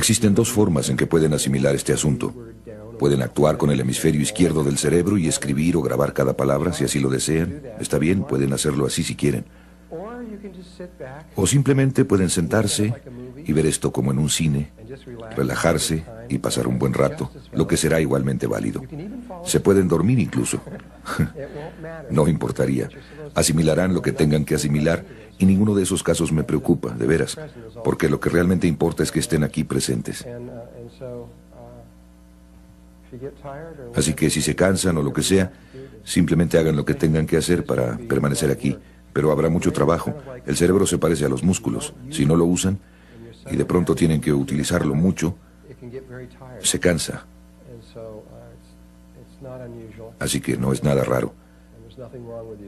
Existen dos formas en que pueden asimilar este asunto. Pueden actuar con el hemisferio izquierdo del cerebro y escribir o grabar cada palabra si así lo desean. Está bien, pueden hacerlo así si quieren. O simplemente pueden sentarse y ver esto como en un cine, relajarse y pasar un buen rato, lo que será igualmente válido. Se pueden dormir incluso. No importaría. Asimilarán lo que tengan que asimilar y ninguno de esos casos me preocupa, de veras, porque lo que realmente importa es que estén aquí presentes. Así que si se cansan o lo que sea, simplemente hagan lo que tengan que hacer para permanecer aquí. Pero habrá mucho trabajo. El cerebro se parece a los músculos. Si no lo usan y de pronto tienen que utilizarlo mucho, se cansa. Así que no es nada raro.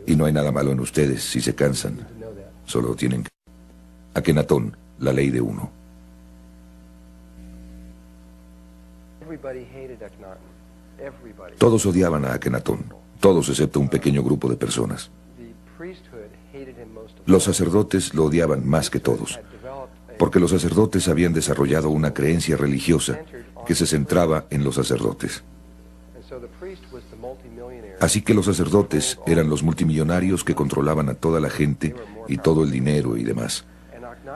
Y no hay nada malo en ustedes si se cansan. Solo tienen que... Akenatón, la ley de uno. Todos odiaban a Akenatón. Todos excepto un pequeño grupo de personas. Los sacerdotes lo odiaban más que todos, porque los sacerdotes habían desarrollado una creencia religiosa que se centraba en los sacerdotes. Así que los sacerdotes eran los multimillonarios que controlaban a toda la gente y todo el dinero y demás.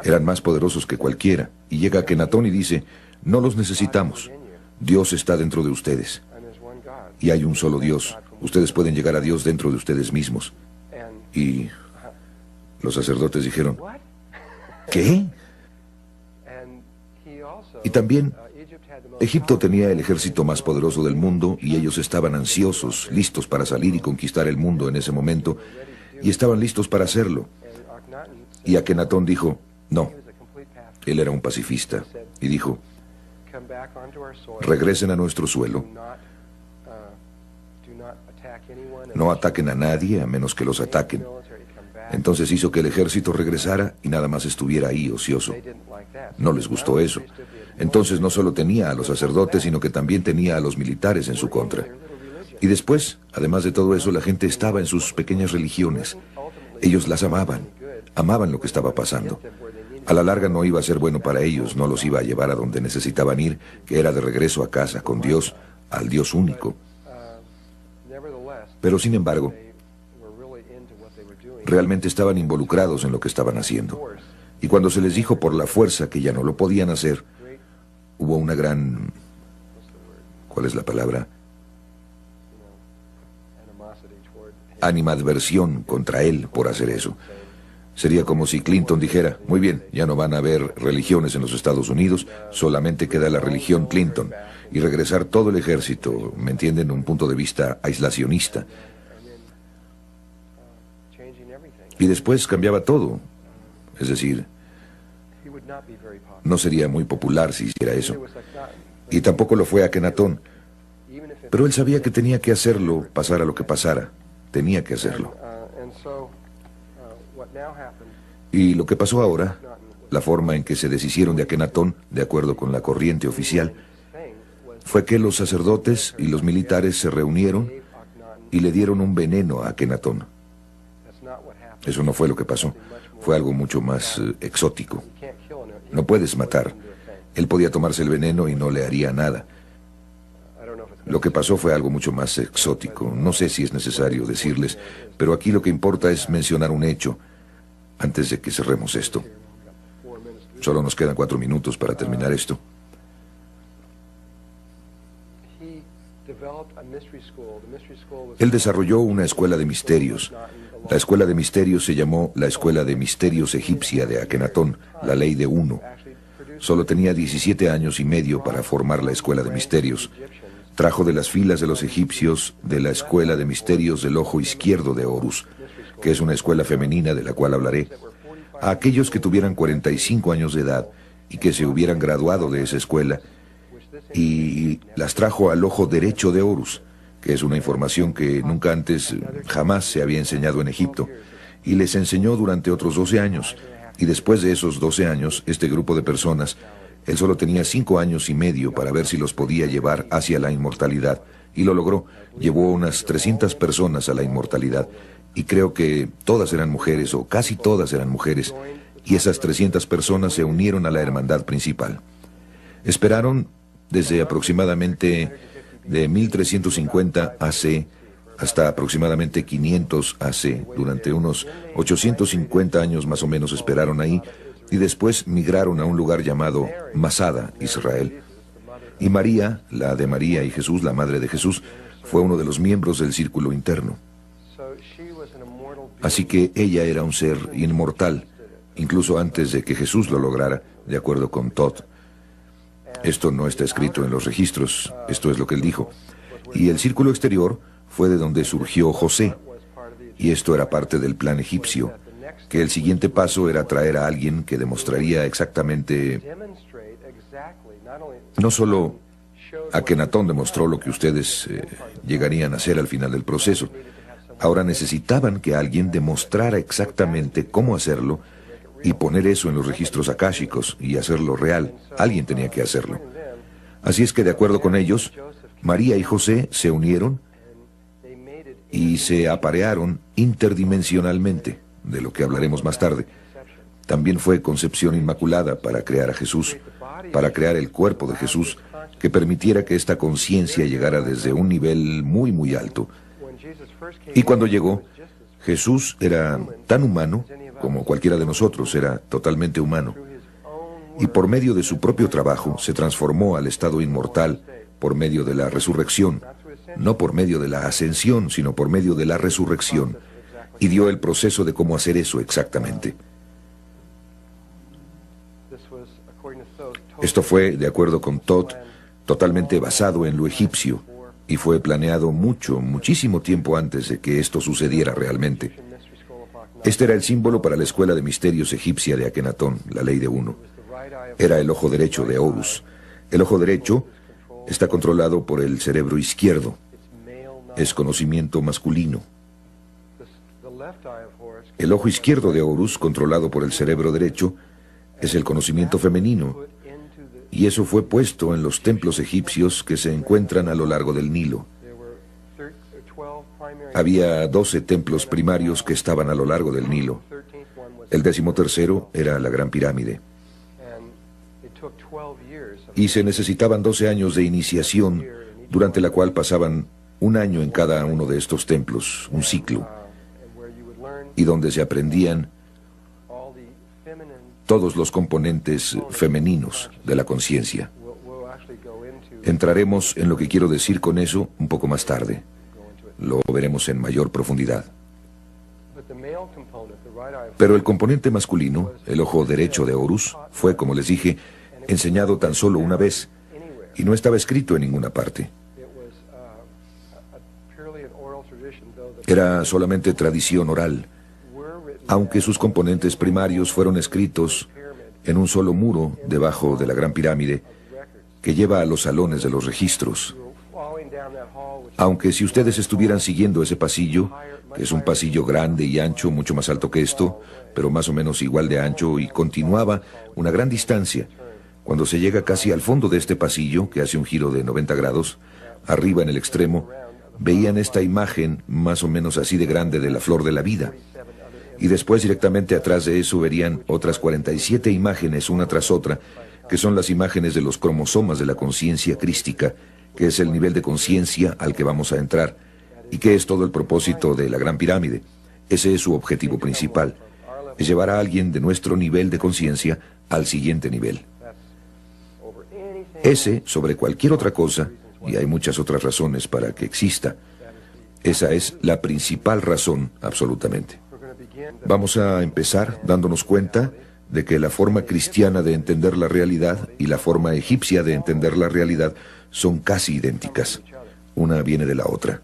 Eran más poderosos que cualquiera, y llega Akenatón y dice, no los necesitamos, Dios está dentro de ustedes, y hay un solo Dios, ustedes pueden llegar a Dios dentro de ustedes mismos. Y los sacerdotes dijeron, ¿qué? Y también, Egipto tenía el ejército más poderoso del mundo y ellos estaban ansiosos, listos para salir y conquistar el mundo en ese momento, y estaban listos para hacerlo. Y Akenatón dijo, no. Él era un pacifista, y dijo, regresen a nuestro suelo, no ataquen a nadie a menos que los ataquen. Entonces hizo que el ejército regresara y nada más estuviera ahí ocioso. No les gustó eso. Entonces no solo tenía a los sacerdotes, sino que también tenía a los militares en su contra. Y después, además de todo eso, la gente estaba en sus pequeñas religiones. Ellos las amaban lo que estaba pasando. A la larga no iba a ser bueno para ellos, no los iba a llevar a donde necesitaban ir, que era de regreso a casa, con Dios, al Dios único. Pero sin embargo, realmente estaban involucrados en lo que estaban haciendo. Y cuando se les dijo por la fuerza que ya no lo podían hacer, hubo una gran... ¿Cuál es la palabra? Animadversión contra él por hacer eso. Sería como si Clinton dijera, muy bien, ya no van a haber religiones en los Estados Unidos, solamente queda la religión Clinton, y regresar todo el ejército, ¿me entienden?, un punto de vista aislacionista. Y después cambiaba todo. Es decir, no sería muy popular si hiciera eso. Y tampoco lo fue Akenatón. Pero él sabía que tenía que hacerlo, pasara lo que pasara. Tenía que hacerlo. Y lo que pasó ahora, la forma en que se deshicieron de Akenatón, de acuerdo con la corriente oficial, fue que los sacerdotes y los militares se reunieron y le dieron un veneno a Akenatón. Eso no fue lo que pasó. Fue algo mucho más exótico. No puedes matar. Él podía tomarse el veneno y no le haría nada. Lo que pasó fue algo mucho más exótico. No sé si es necesario decirles, pero aquí lo que importa es mencionar un hecho antes de que cerremos esto. Solo nos quedan 4 minutos para terminar esto. Él desarrolló una escuela de misterios. La escuela de misterios se llamó la Escuela de Misterios Egipcia de Akenatón, la ley de uno. Solo tenía 17 años y medio para formar la escuela de misterios. Trajo de las filas de los egipcios de la escuela de misterios del ojo izquierdo de Horus, que es una escuela femenina de la cual hablaré, a aquellos que tuvieran 45 años de edad y que se hubieran graduado de esa escuela, y las trajo al ojo derecho de Horus, que es una información que nunca antes, jamás se había enseñado en Egipto, y les enseñó durante otros 12 años, y después de esos 12 años, este grupo de personas, él solo tenía 5 años y medio para ver si los podía llevar hacia la inmortalidad, y lo logró. Llevó unas 300 personas a la inmortalidad, y creo que todas eran mujeres, o casi todas eran mujeres, y esas 300 personas se unieron a la hermandad principal. Esperaron desde aproximadamente de 1350 AC hasta aproximadamente 500 AC. Durante unos 850 años más o menos esperaron ahí y después migraron a un lugar llamado Masada, Israel. Y María, la de María y Jesús, la madre de Jesús, fue uno de los miembros del círculo interno. Así que ella era un ser inmortal, incluso antes de que Jesús lo lograra, de acuerdo con Todd. Esto no está escrito en los registros, esto es lo que él dijo. Y el círculo exterior fue de donde surgió José, y esto era parte del plan egipcio, que el siguiente paso era traer a alguien que demostraría exactamente. No solo Akenatón demostró lo que ustedes llegarían a hacer al final del proceso. Ahora necesitaban que alguien demostrara exactamente cómo hacerlo y poner eso en los registros akáshicos y hacerlo real. Alguien tenía que hacerlo. Así es que, de acuerdo con ellos, María y José se unieron y se aparearon interdimensionalmente, de lo que hablaremos más tarde. También fue concepción inmaculada para crear a Jesús, para crear el cuerpo de Jesús, que permitiera que esta conciencia llegara desde un nivel muy, muy alto. Y cuando llegó, Jesús era tan humano como cualquiera de nosotros, era totalmente humano. Y por medio de su propio trabajo se transformó al estado inmortal por medio de la resurrección, no por medio de la ascensión, sino por medio de la resurrección, y dio el proceso de cómo hacer eso exactamente. Esto fue, de acuerdo con Todd, totalmente basado en lo egipcio, y fue planeado muchísimo tiempo antes de que esto sucediera realmente. Este era el símbolo para la escuela de misterios egipcia de Akenatón, la ley de uno. Era el ojo derecho de Horus. El ojo derecho está controlado por el cerebro izquierdo. Es conocimiento masculino. El ojo izquierdo de Horus, controlado por el cerebro derecho, es el conocimiento femenino. Y eso fue puesto en los templos egipcios que se encuentran a lo largo del Nilo. Había 12 templos primarios que estaban a lo largo del Nilo. El 13º era la Gran Pirámide. Y se necesitaban 12 años de iniciación, durante la cual pasaban un año en cada uno de estos templos, un ciclo, y donde se aprendían todos los componentes femeninos de la conciencia. Entraremos en lo que quiero decir con eso un poco más tarde. Lo veremos en mayor profundidad. Pero el componente masculino, el ojo derecho de Horus, fue, como les dije, enseñado tan solo una vez, y no estaba escrito en ninguna parte. Era solamente tradición oral, aunque sus componentes primarios fueron escritos en un solo muro debajo de la Gran Pirámide que lleva a los salones de los registros. Aunque si ustedes estuvieran siguiendo ese pasillo, que es un pasillo grande y ancho, mucho más alto que esto, pero más o menos igual de ancho, y continuaba una gran distancia, cuando se llega casi al fondo de este pasillo, que hace un giro de 90 grados, arriba en el extremo, veían esta imagen más o menos así de grande de la flor de la vida. Y después directamente atrás de eso verían otras 47 imágenes una tras otra, que son las imágenes de los cromosomas de la conciencia crística, que es el nivel de conciencia al que vamos a entrar, y que es todo el propósito de la Gran Pirámide. Ese es su objetivo principal, es llevar a alguien de nuestro nivel de conciencia al siguiente nivel. Ese, sobre cualquier otra cosa, y hay muchas otras razones para que exista, esa es la principal razón, absolutamente. Vamos a empezar dándonos cuenta de que la forma cristiana de entender la realidad y la forma egipcia de entender la realidad son casi idénticas. Una viene de la otra.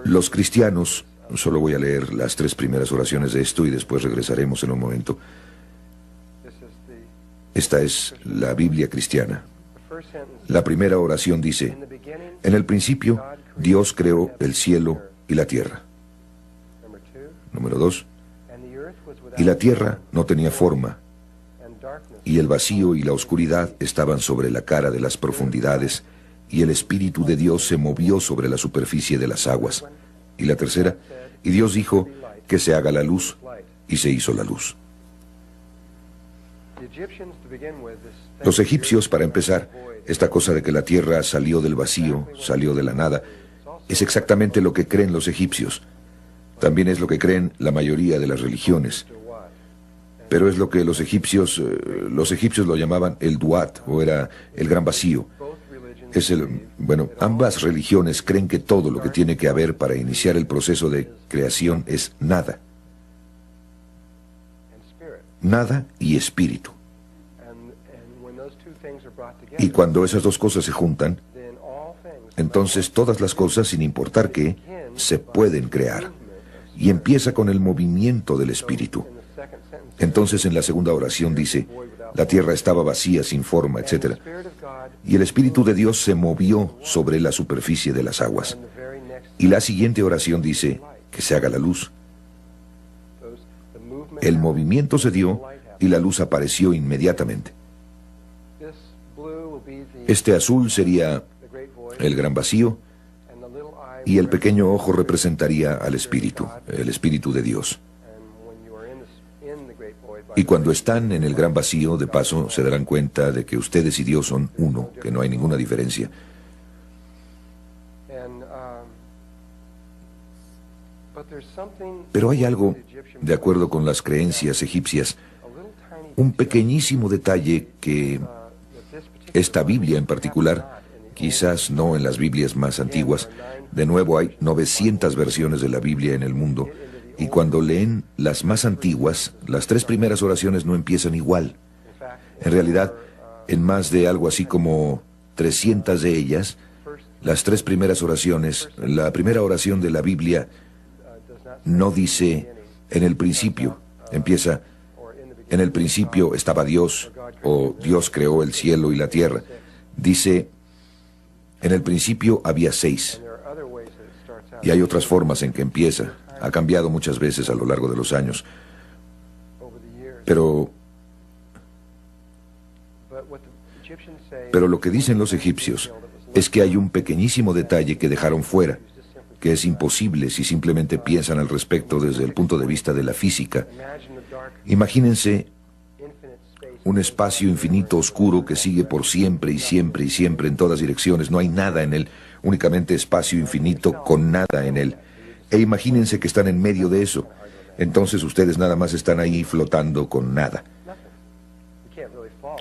Los cristianos, solo voy a leer las 3 primeras oraciones de esto y después regresaremos en un momento. Esta es la Biblia cristiana. La primera oración dice: en el principio, Dios creó el cielo y la tierra. Número 2. Y la tierra no tenía forma, y el vacío y la oscuridad estaban sobre la cara de las profundidades, y el Espíritu de Dios se movió sobre la superficie de las aguas. Y la tercera, y Dios dijo: que se haga la luz, y se hizo la luz. Los egipcios, para empezar, esta cosa de que la tierra salió del vacío, salió de la nada, es exactamente lo que creen los egipcios. También es lo que creen la mayoría de las religiones. Pero es lo que los egipcios lo llamaban el Duat, o era el gran vacío. Ambas religiones creen que todo lo que tiene que haber para iniciar el proceso de creación es nada. Nada y espíritu. Y cuando esas dos cosas se juntan, entonces todas las cosas, sin importar qué, se pueden crear. Y empieza con el movimiento del espíritu. Entonces en la segunda oración dice, la tierra estaba vacía, sin forma, etc. Y el Espíritu de Dios se movió sobre la superficie de las aguas. Y la siguiente oración dice, que se haga la luz. El movimiento se dio y la luz apareció inmediatamente. Este azul sería el gran vacío y el pequeño ojo representaría al Espíritu, el Espíritu de Dios. Y cuando están en el gran vacío, de paso, se darán cuenta de que ustedes y Dios son uno, que no hay ninguna diferencia. Pero hay algo, de acuerdo con las creencias egipcias, un pequeñísimo detalle que esta Biblia en particular, quizás no en las Biblias más antiguas, de nuevo hay 900 versiones de la Biblia en el mundo, y cuando leen las más antiguas, las 3 primeras oraciones no empiezan igual. En realidad, en más de algo así como 300 de ellas, las 3 primeras oraciones, la primera oración de la Biblia no dice en el principio, empieza en el principio estaba Dios, o Dios creó el cielo y la tierra. Dice, en el principio había 6. Y hay otras formas en que empieza. Ha cambiado muchas veces a lo largo de los años. Pero lo que dicen los egipcios es que hay un pequeñísimo detalle que dejaron fuera, que es imposible si simplemente piensan al respecto desde el punto de vista de la física. Imagínense un espacio infinito oscuro que sigue por siempre y siempre y siempre en todas direcciones. No hay nada en él, únicamente espacio infinito con nada en él. E imagínense que están en medio de eso. Entonces ustedes nada más están ahí flotando con nada.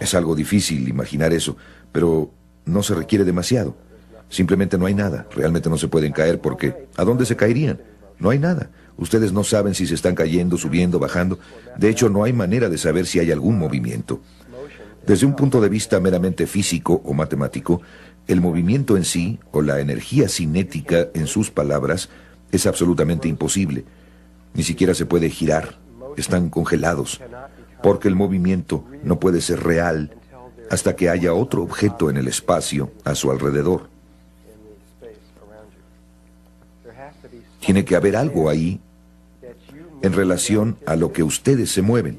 Es algo difícil imaginar eso, pero no se requiere demasiado. Simplemente no hay nada. Realmente no se pueden caer porque ¿a dónde se caerían? No hay nada. Ustedes no saben si se están cayendo, subiendo, bajando. De hecho, no hay manera de saber si hay algún movimiento. Desde un punto de vista meramente físico o matemático, el movimiento en sí, o la energía cinética en sus palabras, es absolutamente imposible. Ni siquiera se puede girar. Están congelados. Porque el movimiento no puede ser real hasta que haya otro objeto en el espacio a su alrededor. Tiene que haber algo ahí en relación a lo que ustedes se mueven.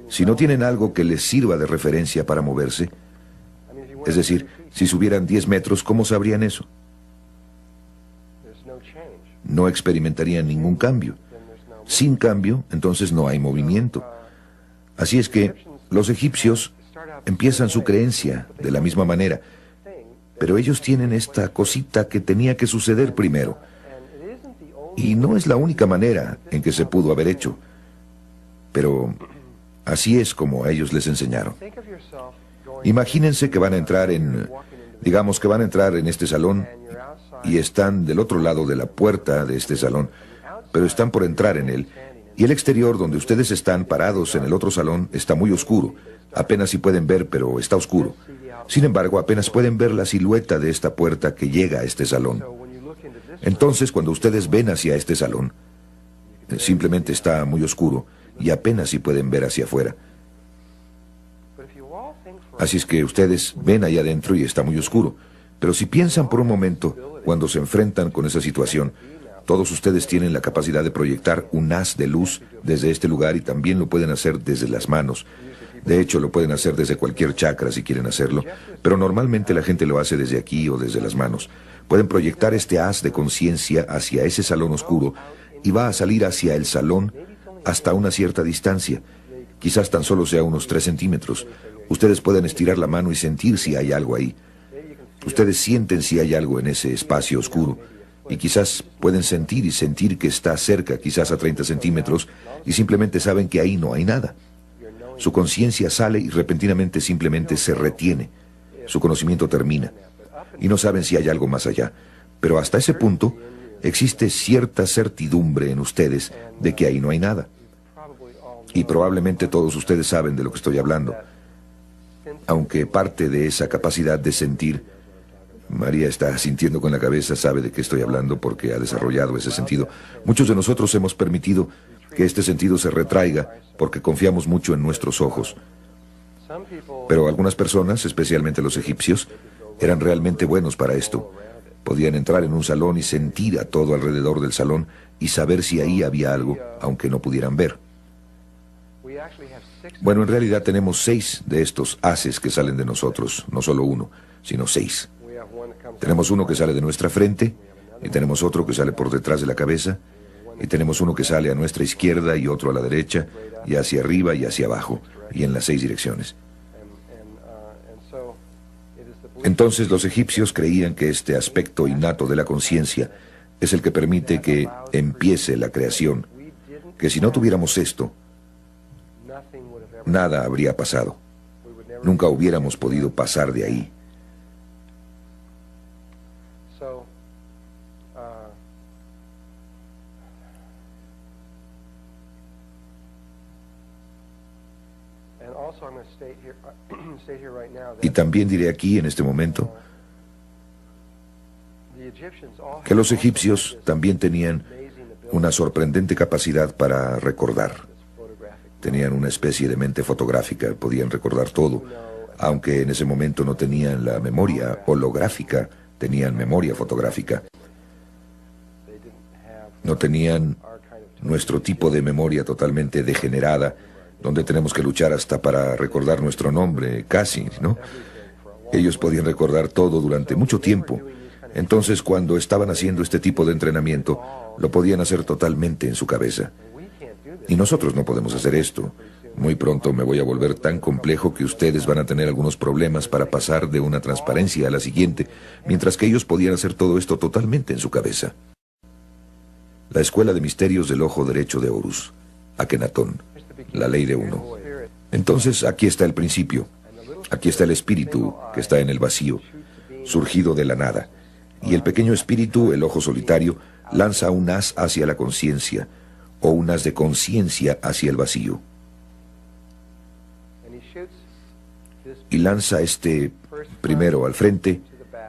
Si no tienen algo que les sirva de referencia para moverse, es decir, si subieran 10 metros, ¿cómo sabrían eso? No experimentarían ningún cambio. Sin cambio, entonces no hay movimiento. Así es que los egipcios empiezan su creencia de la misma manera, pero ellos tienen esta cosita que tenía que suceder primero. Y no es la única manera en que se pudo haber hecho, pero así es como a ellos les enseñaron. Imagínense que van a entrar digamos que van a entrar en este salón y están del otro lado de la puerta de este salón, pero están por entrar en él, y el exterior donde ustedes están parados en el otro salón está muy oscuro. Apenas si pueden ver, pero está oscuro. Sin embargo, apenas pueden ver la silueta de esta puerta que llega a este salón. Entonces, cuando ustedes ven hacia este salón, simplemente está muy oscuro y apenas si pueden ver hacia afuera. Así es que ustedes ven allá adentro y está muy oscuro. Pero si piensan por un momento, cuando se enfrentan con esa situación, todos ustedes tienen la capacidad de proyectar un haz de luz desde este lugar y también lo pueden hacer desde las manos. De hecho, lo pueden hacer desde cualquier chakra si quieren hacerlo, pero normalmente la gente lo hace desde aquí o desde las manos. Pueden proyectar este haz de conciencia hacia ese salón oscuro y va a salir hacia el salón hasta una cierta distancia. Quizás tan solo sea unos 3 centímetros. Ustedes pueden estirar la mano y sentir si hay algo ahí. Ustedes sienten si hay algo en ese espacio oscuro. Y quizás pueden sentir y sentir que está cerca, quizás a 30 centímetros, y simplemente saben que ahí no hay nada. Su conciencia sale y repentinamente simplemente se retiene. Su conocimiento termina. Y no saben si hay algo más allá. Pero hasta ese punto, existe cierta certidumbre en ustedes de que ahí no hay nada. Y probablemente todos ustedes saben de lo que estoy hablando. Aunque parte de esa capacidad de sentir, María está sintiendo con la cabeza, sabe de qué estoy hablando porque ha desarrollado ese sentido. Muchos de nosotros hemos permitido que este sentido se retraiga porque confiamos mucho en nuestros ojos. Pero algunas personas, especialmente los egipcios, eran realmente buenos para esto. Podían entrar en un salón y sentir a todo alrededor del salón y saber si ahí había algo, aunque no pudieran ver. Bueno, en realidad tenemos 6 de estos haces que salen de nosotros, no solo uno, sino 6. Tenemos uno que sale de nuestra frente, y tenemos otro que sale por detrás de la cabeza, y tenemos uno que sale a nuestra izquierda y otro a la derecha, y hacia arriba y hacia abajo, y en las 6 direcciones. Entonces los egipcios creían que este aspecto innato de la conciencia es el que permite que empiece la creación, que si no tuviéramos esto, nada habría pasado. Nunca hubiéramos podido pasar de ahí. Y también diré aquí, en este momento, que los egipcios también tenían una sorprendente capacidad para recordar. Tenían una especie de mente fotográfica, podían recordar todo, aunque en ese momento no tenían la memoria holográfica, tenían memoria fotográfica. No tenían nuestro tipo de memoria totalmente degenerada, donde tenemos que luchar hasta para recordar nuestro nombre, casi, ¿no? Ellos podían recordar todo durante mucho tiempo. Entonces, cuando estaban haciendo este tipo de entrenamiento, lo podían hacer totalmente en su cabeza. Y nosotros no podemos hacer esto. Muy pronto me voy a volver tan complejo que ustedes van a tener algunos problemas para pasar de una transparencia a la siguiente, mientras que ellos podían hacer todo esto totalmente en su cabeza. La Escuela de Misterios del Ojo Derecho de Horus, Akenatón, la ley de uno. Entonces, aquí está el principio. Aquí está el espíritu que está en el vacío, surgido de la nada. Y el pequeño espíritu, el ojo solitario, lanza un haz hacia la conciencia, o un haz de conciencia hacia el vacío. Y lanza este primero al frente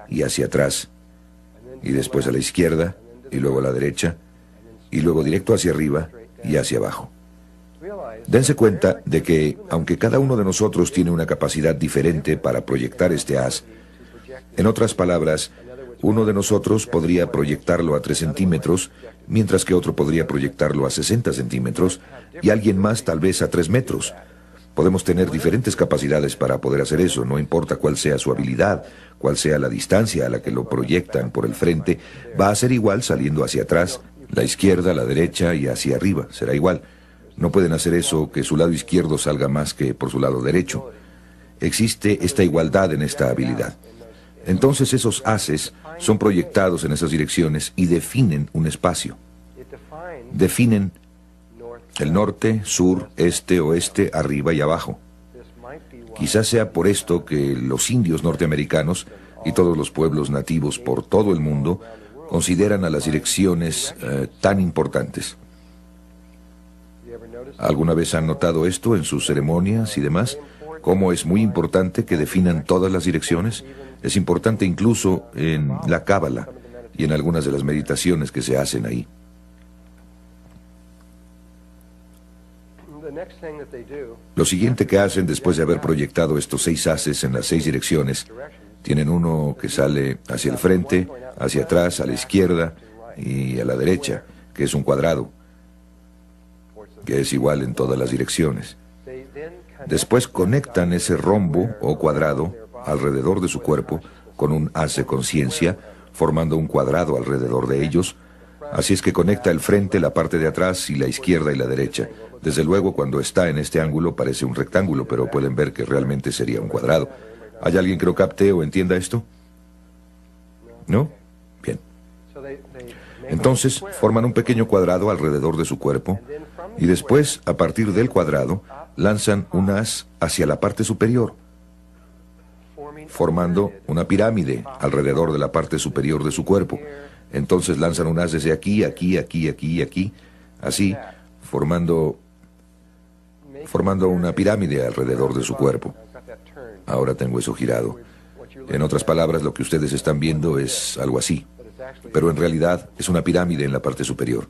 y hacia atrás, y después a la izquierda, y luego a la derecha, y luego directo hacia arriba y hacia abajo. Dense cuenta de que, aunque cada uno de nosotros tiene una capacidad diferente para proyectar este haz, en otras palabras, uno de nosotros podría proyectarlo a 3 centímetros, mientras que otro podría proyectarlo a 60 centímetros, y alguien más tal vez a 3 metros. Podemos tener diferentes capacidades para poder hacer eso, no importa cuál sea su habilidad, cuál sea la distancia a la que lo proyectan por el frente, va a ser igual saliendo hacia atrás, la izquierda, la derecha y hacia arriba, será igual. No pueden hacer eso que su lado izquierdo salga más que por su lado derecho. Existe esta igualdad en esta habilidad. Entonces esos haces son proyectados en esas direcciones y definen un espacio. Definen el norte, sur, este, oeste, arriba y abajo. Quizás sea por esto que los indios norteamericanos y todos los pueblos nativos por todo el mundo consideran a las direcciones tan importantes. ¿Alguna vez han notado esto en sus ceremonias y demás? ¿Cómo es muy importante que definan todas las direcciones? Es importante incluso en la cábala y en algunas de las meditaciones que se hacen ahí. Lo siguiente que hacen después de haber proyectado estos 6 haces en las 6 direcciones, tienen uno que sale hacia el frente, hacia atrás, a la izquierda y a la derecha, que es un cuadrado, que es igual en todas las direcciones. Después conectan ese rombo o cuadrado alrededor de su cuerpo con un haz de conciencia, formando un cuadrado alrededor de ellos, Así es que conecta el frente, la parte de atrás y la izquierda y la derecha. Desde luego, cuando está en este ángulo parece un rectángulo, pero pueden ver que realmente sería un cuadrado. ¿Hay alguien que lo capte o entienda esto? ¿No? Bien. Entonces, forman un pequeño cuadrado alrededor de su cuerpo y después, a partir del cuadrado, lanzan un haz hacia la parte superior, formando una pirámide alrededor de la parte superior de su cuerpo. Entonces lanzan un haz desde aquí, aquí, aquí, aquí, aquí, así, formando una pirámide alrededor de su cuerpo. Ahora tengo eso girado. En otras palabras, lo que ustedes están viendo es algo así, pero en realidad es una pirámide en la parte superior.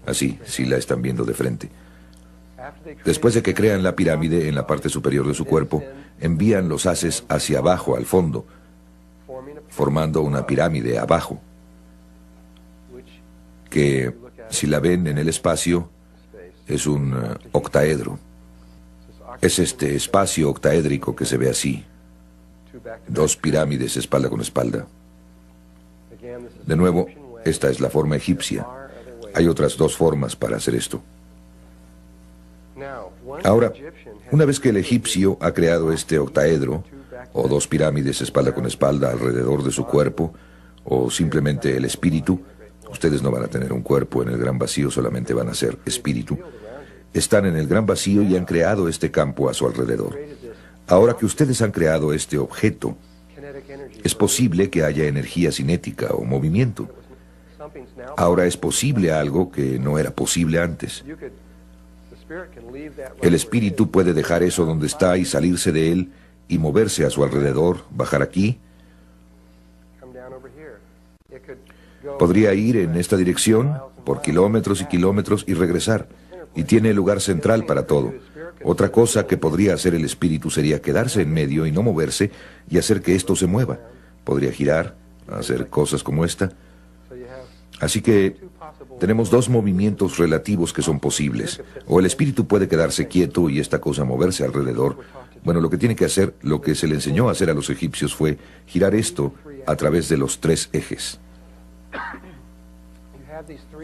Así, si la están viendo de frente. Después de que crean la pirámide en la parte superior de su cuerpo, envían los haces hacia abajo, al fondo, formando una pirámide abajo, que, si la ven en el espacio, es un octaedro. Es este espacio octaédrico que se ve así. Dos pirámides espalda con espalda. De nuevo, esta es la forma egipcia. Hay otras dos formas para hacer esto. Ahora, una vez que el egipcio ha creado este octaedro, o dos pirámides espalda con espalda alrededor de su cuerpo, o simplemente el espíritu, ustedes no van a tener un cuerpo en el gran vacío, solamente van a ser espíritu. Están en el gran vacío y han creado este campo a su alrededor. Ahora que ustedes han creado este objeto, es posible que haya energía cinética o movimiento. Ahora es posible algo que no era posible antes. El espíritu puede dejar eso donde está y salirse de él y moverse a su alrededor, bajar aquí. Podría ir en esta dirección por kilómetros y kilómetros y regresar. Y tiene lugar central para todo. Otra cosa que podría hacer el espíritu sería quedarse en medio y no moverse y hacer que esto se mueva. Podría girar, hacer cosas como esta. Así que tenemos dos movimientos relativos que son posibles. O el espíritu puede quedarse quieto y esta cosa moverse alrededor. Bueno, lo que tiene que hacer, lo que se le enseñó a hacer a los egipcios fue girar esto a través de los tres ejes.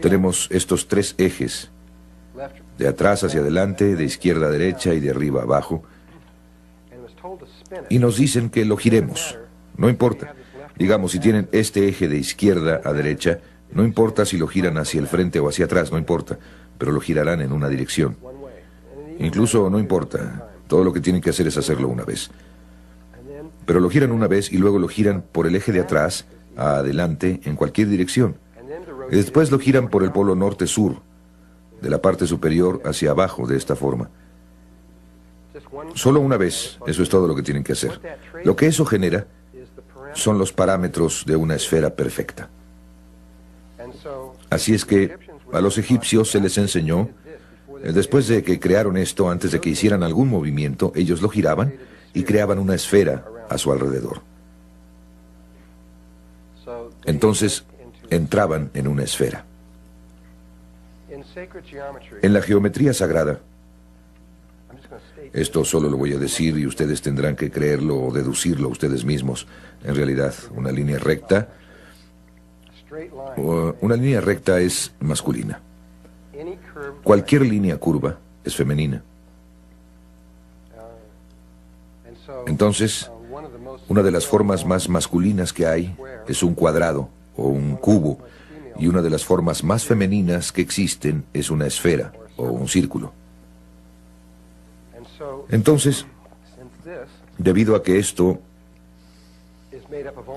Tenemos estos tres ejes, de atrás hacia adelante, de izquierda a derecha y de arriba a abajo. Y nos dicen que lo giremos. No importa. Digamos, si tienen este eje de izquierda a derecha, no importa si lo giran hacia el frente o hacia atrás, no importa, pero lo girarán en una dirección. Incluso no importa, todo lo que tienen que hacer es hacerlo una vez. Pero lo giran una vez y luego lo giran por el eje de atrás a adelante en cualquier dirección. Y después lo giran por el polo norte-sur, de la parte superior hacia abajo, de esta forma. Solo una vez, eso es todo lo que tienen que hacer. Lo que eso genera son los parámetros de una esfera perfecta. Así es que a los egipcios se les enseñó, después de que crearon esto, antes de que hicieran algún movimiento, ellos lo giraban y creaban una esfera a su alrededor. Entonces, entraban en una esfera. En la geometría sagrada, esto solo lo voy a decir y ustedes tendrán que creerlo o deducirlo ustedes mismos. En realidad, una línea recta es masculina. Cualquier línea curva es femenina. Entonces, una de las formas más masculinas que hay es un cuadrado o un cubo, y una de las formas más femeninas que existen es una esfera o un círculo. Entonces, debido a que esto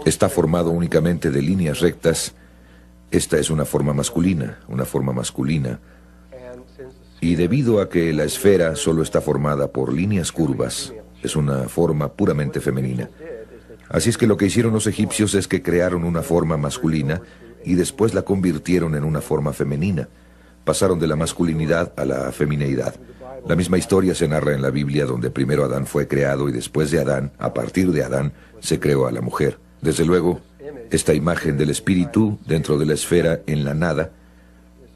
está formado únicamente de líneas rectas, esta es una forma masculina, y debido a que la esfera solo está formada por líneas curvas, es una forma puramente femenina. Así es que lo que hicieron los egipcios es que crearon una forma masculina y después la convirtieron en una forma femenina. Pasaron de la masculinidad a la femineidad. La misma historia se narra en la Biblia, donde primero Adán fue creado y después de Adán, a partir de Adán, se creó a la mujer. Desde luego, esta imagen del espíritu dentro de la esfera en la nada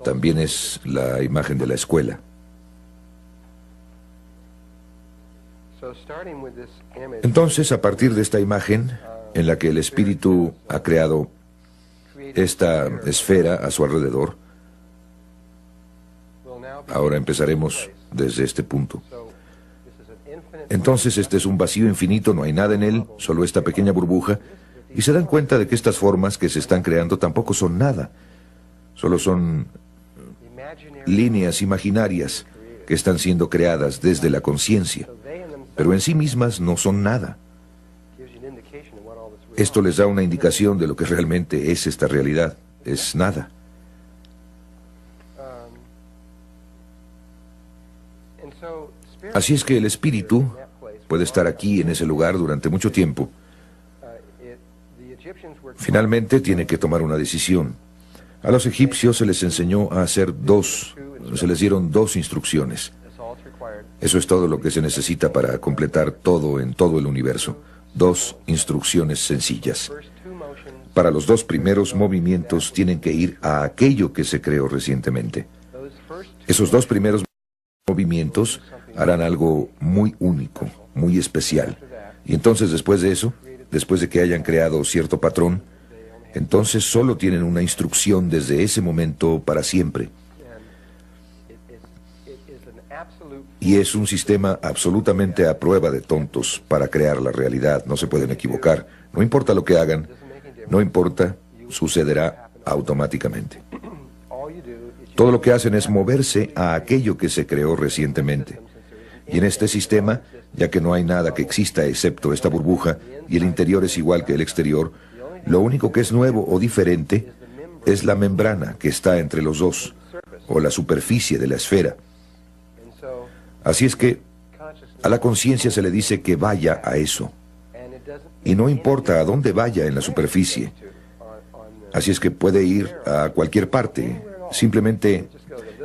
también es la imagen de la escuela. Entonces, a partir de esta imagen, en la que el espíritu ha creado esta esfera a su alrededor. Ahora empezaremos desde este punto. Entonces este es un vacío infinito, no hay nada en él, solo esta pequeña burbuja, y se dan cuenta de que estas formas que se están creando tampoco son nada, solo son líneas imaginarias que están siendo creadas desde la conciencia, pero en sí mismas no son nada. Esto les da una indicación de lo que realmente es esta realidad, es nada. Así es que el espíritu puede estar aquí en ese lugar durante mucho tiempo. Finalmente tiene que tomar una decisión. A los egipcios se les enseñó a hacer se les dieron dos instrucciones. Eso es todo lo que se necesita para completar todo en todo el universo. Dos instrucciones sencillas. Para los dos primeros movimientos tienen que ir a aquello que se creó recientemente. Esos dos primeros movimientos harán algo muy único, muy especial. Y entonces después de eso, después de que hayan creado cierto patrón, entonces solo tienen una instrucción desde ese momento para siempre. Y es un sistema absolutamente a prueba de tontos para crear la realidad. No se pueden equivocar. No importa lo que hagan, no importa, sucederá automáticamente. Todo lo que hacen es moverse a aquello que se creó recientemente. Y en este sistema, ya que no hay nada que exista excepto esta burbuja, y el interior es igual que el exterior, lo único que es nuevo o diferente es la membrana que está entre los dos, o la superficie de la esfera. Así es que a la conciencia se le dice que vaya a eso. Y no importa a dónde vaya en la superficie. Así es que puede ir a cualquier parte, simplemente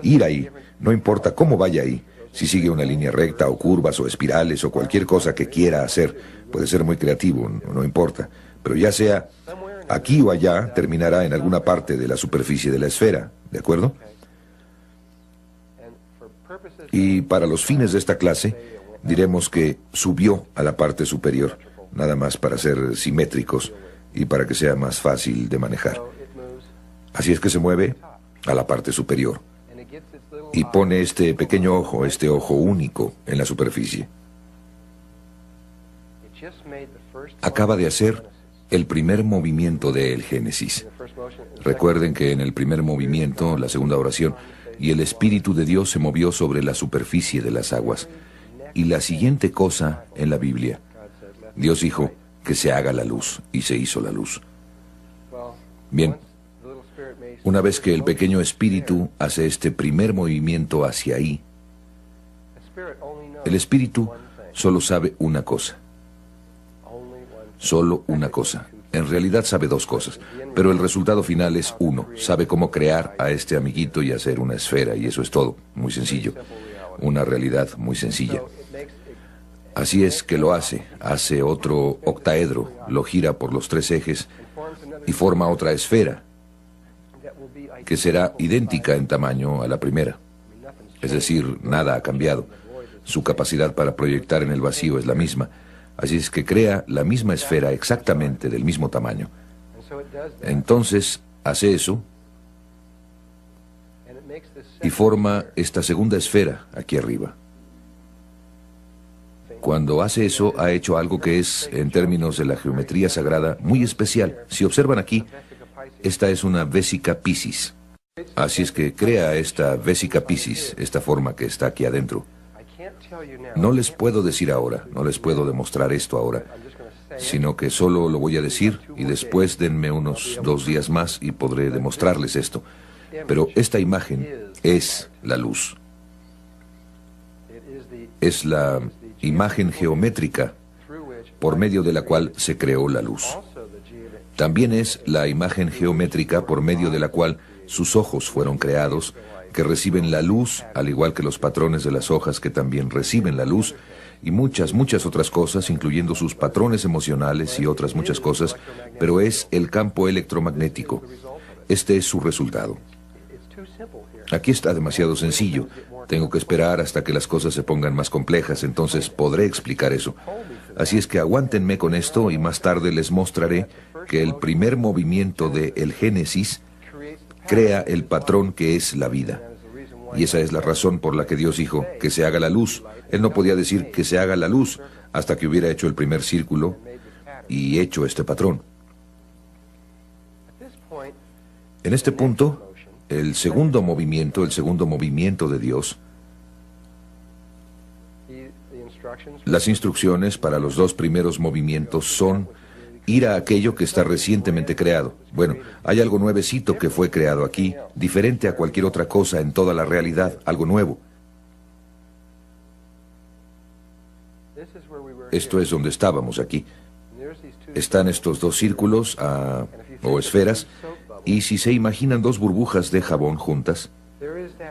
ir ahí, no importa cómo vaya ahí. Si sigue una línea recta o curvas o espirales o cualquier cosa que quiera hacer, puede ser muy creativo, no importa. Pero ya sea aquí o allá, terminará en alguna parte de la superficie de la esfera, ¿de acuerdo? Y para los fines de esta clase, diremos que subió a la parte superior, nada más para ser simétricos y para que sea más fácil de manejar. Así es que se mueve a la parte superior y pone este pequeño ojo, este ojo único en la superficie. Acaba de hacer el primer movimiento del Génesis. Recuerden que en el primer movimiento, la segunda oración, y el Espíritu de Dios se movió sobre la superficie de las aguas. Y la siguiente cosa en la Biblia, Dios dijo que se haga la luz, y se hizo la luz. Bien, una vez que el pequeño espíritu hace este primer movimiento hacia ahí, el espíritu solo sabe una cosa. Solo una cosa. En realidad sabe dos cosas, pero el resultado final es uno. Sabe cómo crear a este amiguito y hacer una esfera, y eso es todo. Muy sencillo. Una realidad muy sencilla. Así es que lo hace otro octaedro, lo gira por los tres ejes y forma otra esfera, que será idéntica en tamaño a la primera. Es decir, nada ha cambiado. Su capacidad para proyectar en el vacío es la misma. Así es que crea la misma esfera exactamente del mismo tamaño. Entonces hace eso y forma esta segunda esfera aquí arriba. Cuando hace eso, ha hecho algo que es, en términos de la geometría sagrada, muy especial. Si observan aquí, esta es una vésica Piscis. Así es que crea esta vésica Piscis, esta forma que está aquí adentro. No les puedo decir ahora, no les puedo demostrar esto ahora, sino que solo lo voy a decir y después denme unos 2 días más y podré demostrarles esto. Pero esta imagen es la luz. Es la imagen geométrica por medio de la cual se creó la luz. También es la imagen geométrica por medio de la cual sus ojos fueron creados, que reciben la luz, al igual que los patrones de las hojas que también reciben la luz, y muchas otras cosas, incluyendo sus patrones emocionales y otras muchas cosas, pero es el campo electromagnético. Este es su resultado. Aquí está demasiado sencillo. Tengo que esperar hasta que las cosas se pongan más complejas, entonces podré explicar eso. Así es que aguántenme con esto y más tarde les mostraré que el primer movimiento de el Génesis crea el patrón que es la vida. Y esa es la razón por la que Dios dijo que se haga la luz. Él no podía decir que se haga la luz hasta que hubiera hecho el primer círculo y hecho este patrón. En este punto, el segundo movimiento de Dios, las instrucciones para los dos primeros movimientos son ir a aquello que está recientemente creado. Bueno, hay algo nuevecito que fue creado aquí, diferente a cualquier otra cosa en toda la realidad, algo nuevo. Esto es donde estábamos aquí. Están estos dos círculos o esferas, y si se imaginan dos burbujas de jabón juntas,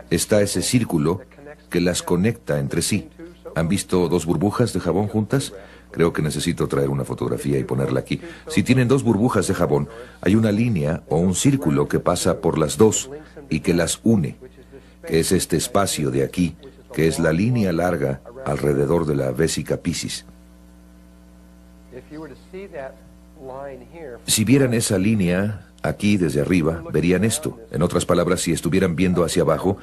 está ese círculo que las conecta entre sí. ¿Han visto dos burbujas de jabón juntas? Creo que necesito traer una fotografía y ponerla aquí. Si tienen dos burbujas de jabón, hay una línea o un círculo que pasa por las dos y que las une, que es este espacio de aquí, que es la línea larga alrededor de la vésica Piscis. Si vieran esa línea aquí desde arriba, verían esto. En otras palabras, si estuvieran viendo hacia abajo,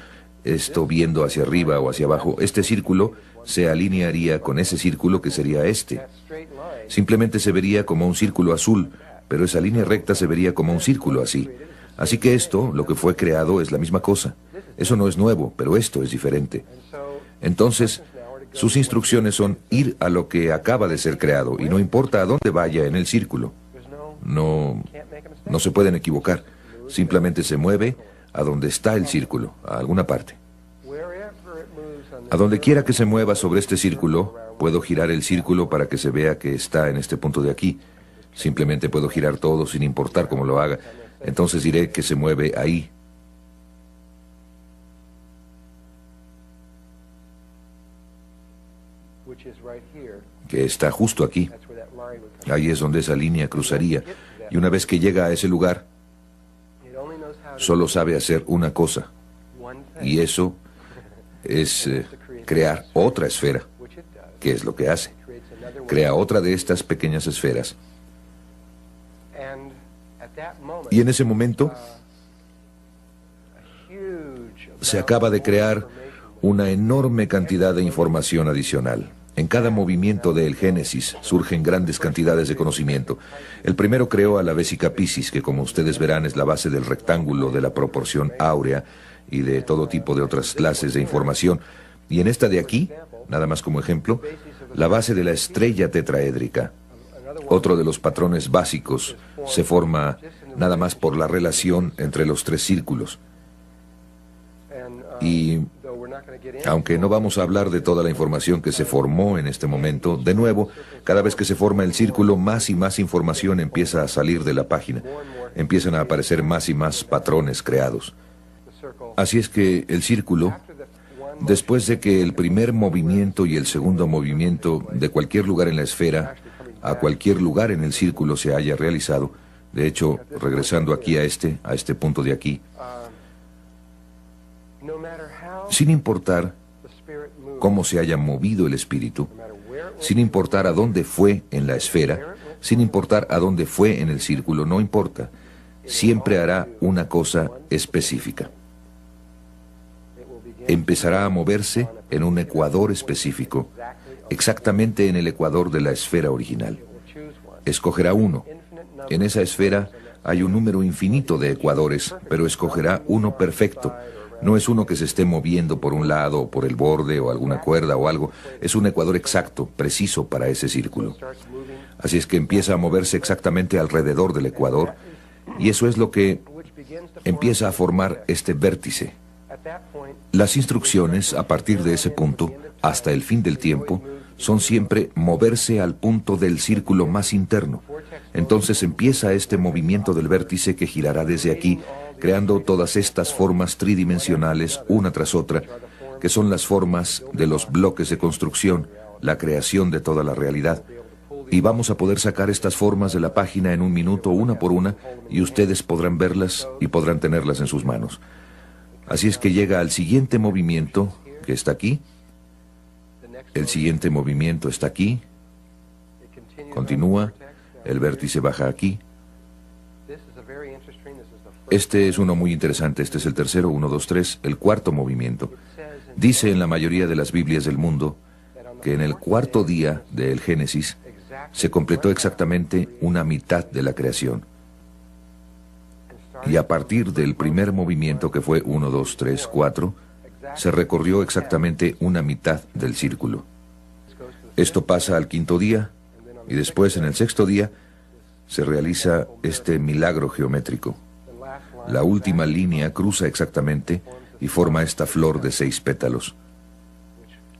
esto viendo hacia arriba o hacia abajo, este círculo se alinearía con ese círculo que sería este. Simplemente se vería como un círculo azul, pero esa línea recta se vería como un círculo así. Así que esto, lo que fue creado, es la misma cosa. Eso no es nuevo, pero esto es diferente. Entonces, sus instrucciones son ir a lo que acaba de ser creado, y no importa a dónde vaya en el círculo. No se pueden equivocar. Simplemente se mueve a donde está el círculo, a alguna parte. A donde quiera que se mueva sobre este círculo, puedo girar el círculo para que se vea que está en este punto de aquí. Simplemente puedo girar todo sin importar cómo lo haga. Entonces diré que se mueve ahí. Que está justo aquí. Ahí es donde esa línea cruzaría. Y una vez que llega a ese lugar, solo sabe hacer una cosa. Y eso es crear otra esfera. ¿Qué es lo que hace? Crea otra de estas pequeñas esferas. Y en ese momento se acaba de crear una enorme cantidad de información adicional. En cada movimiento del Génesis surgen grandes cantidades de conocimiento. El primero creó a la vésica Piscis, que como ustedes verán es la base del rectángulo, de la proporción áurea y de todo tipo de otras clases de información. Y en esta de aquí, nada más como ejemplo, la base de la estrella tetraédrica. Otro de los patrones básicos se forma nada más por la relación entre los tres círculos. Y aunque no vamos a hablar de toda la información que se formó en este momento, de nuevo, cada vez que se forma el círculo, más y más información empieza a salir de la página. Empiezan a aparecer más y más patrones creados. Así es que el círculo, después de que el primer movimiento y el segundo movimiento de cualquier lugar en la esfera a cualquier lugar en el círculo se haya realizado, de hecho, regresando aquí a este punto de aquí, sin importar cómo se haya movido el espíritu, sin importar a dónde fue en la esfera, sin importar a dónde fue en el círculo, no importa, siempre hará una cosa específica. Empezará a moverse en un ecuador específico, exactamente en el ecuador de la esfera original. Escogerá uno. En esa esfera hay un número infinito de ecuadores, pero escogerá uno perfecto. No es uno que se esté moviendo por un lado o por el borde o alguna cuerda o algo. Es un ecuador exacto, preciso para ese círculo. Así es que empieza a moverse exactamente alrededor del ecuador, y eso es lo que empieza a formar este vértice. Las instrucciones a partir de ese punto, hasta el fin del tiempo, son siempre moverse al punto del círculo más interno. Entonces empieza este movimiento del vértice que girará desde aquí, creando todas estas formas tridimensionales una tras otra, que son las formas de los bloques de construcción, la creación de toda la realidad. Y vamos a poder sacar estas formas de la página en un minuto, una por una, y ustedes podrán verlas y podrán tenerlas en sus manos. Así es que llega al siguiente movimiento, que está aquí. El siguiente movimiento está aquí. Continúa. El vértice baja aquí. Este es uno muy interesante. Este es el tercero, 1, 2, 3, el cuarto movimiento. Dice en la mayoría de las Biblias del mundo que en el cuarto día del Génesis se completó exactamente una mitad de la creación. Y a partir del primer movimiento, que fue 1, 2, 3, 4, se recorrió exactamente una mitad del círculo. Esto pasa al quinto día, y después, en el sexto día, se realiza este milagro geométrico. La última línea cruza exactamente y forma esta flor de 6 pétalos,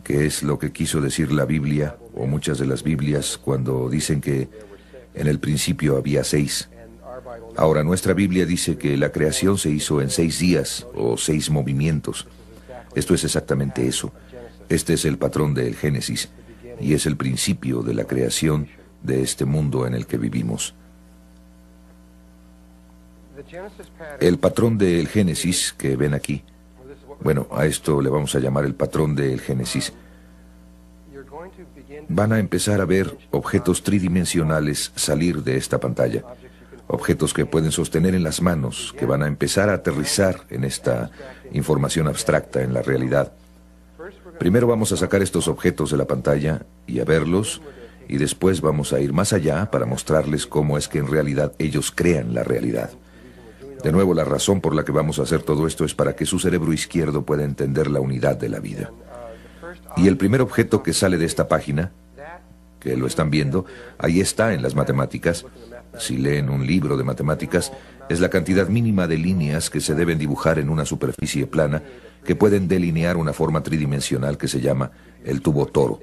que es lo que quiso decir la Biblia, o muchas de las Biblias, cuando dicen que en el principio había 6. Ahora, nuestra Biblia dice que la creación se hizo en 6 días, o 6 movimientos. Esto es exactamente eso. Este es el patrón del Génesis, y es el principio de la creación de este mundo en el que vivimos. El patrón del Génesis que ven aquí, bueno, a esto le vamos a llamar el patrón del Génesis. Van a empezar a ver objetos tridimensionales salir de esta pantalla. Objetos que pueden sostener en las manos, que van a empezar a aterrizar en esta información abstracta, en la realidad. Primero vamos a sacar estos objetos de la pantalla y a verlos, y después vamos a ir más allá para mostrarles cómo es que en realidad ellos crean la realidad. De nuevo, la razón por la que vamos a hacer todo esto es para que su cerebro izquierdo pueda entender la unidad de la vida. Y el primer objeto que sale de esta página, que lo están viendo, ahí está en las matemáticas. Si leen un libro de matemáticas, es la cantidad mínima de líneas que se deben dibujar en una superficie plana que pueden delinear una forma tridimensional que se llama el tubo toro.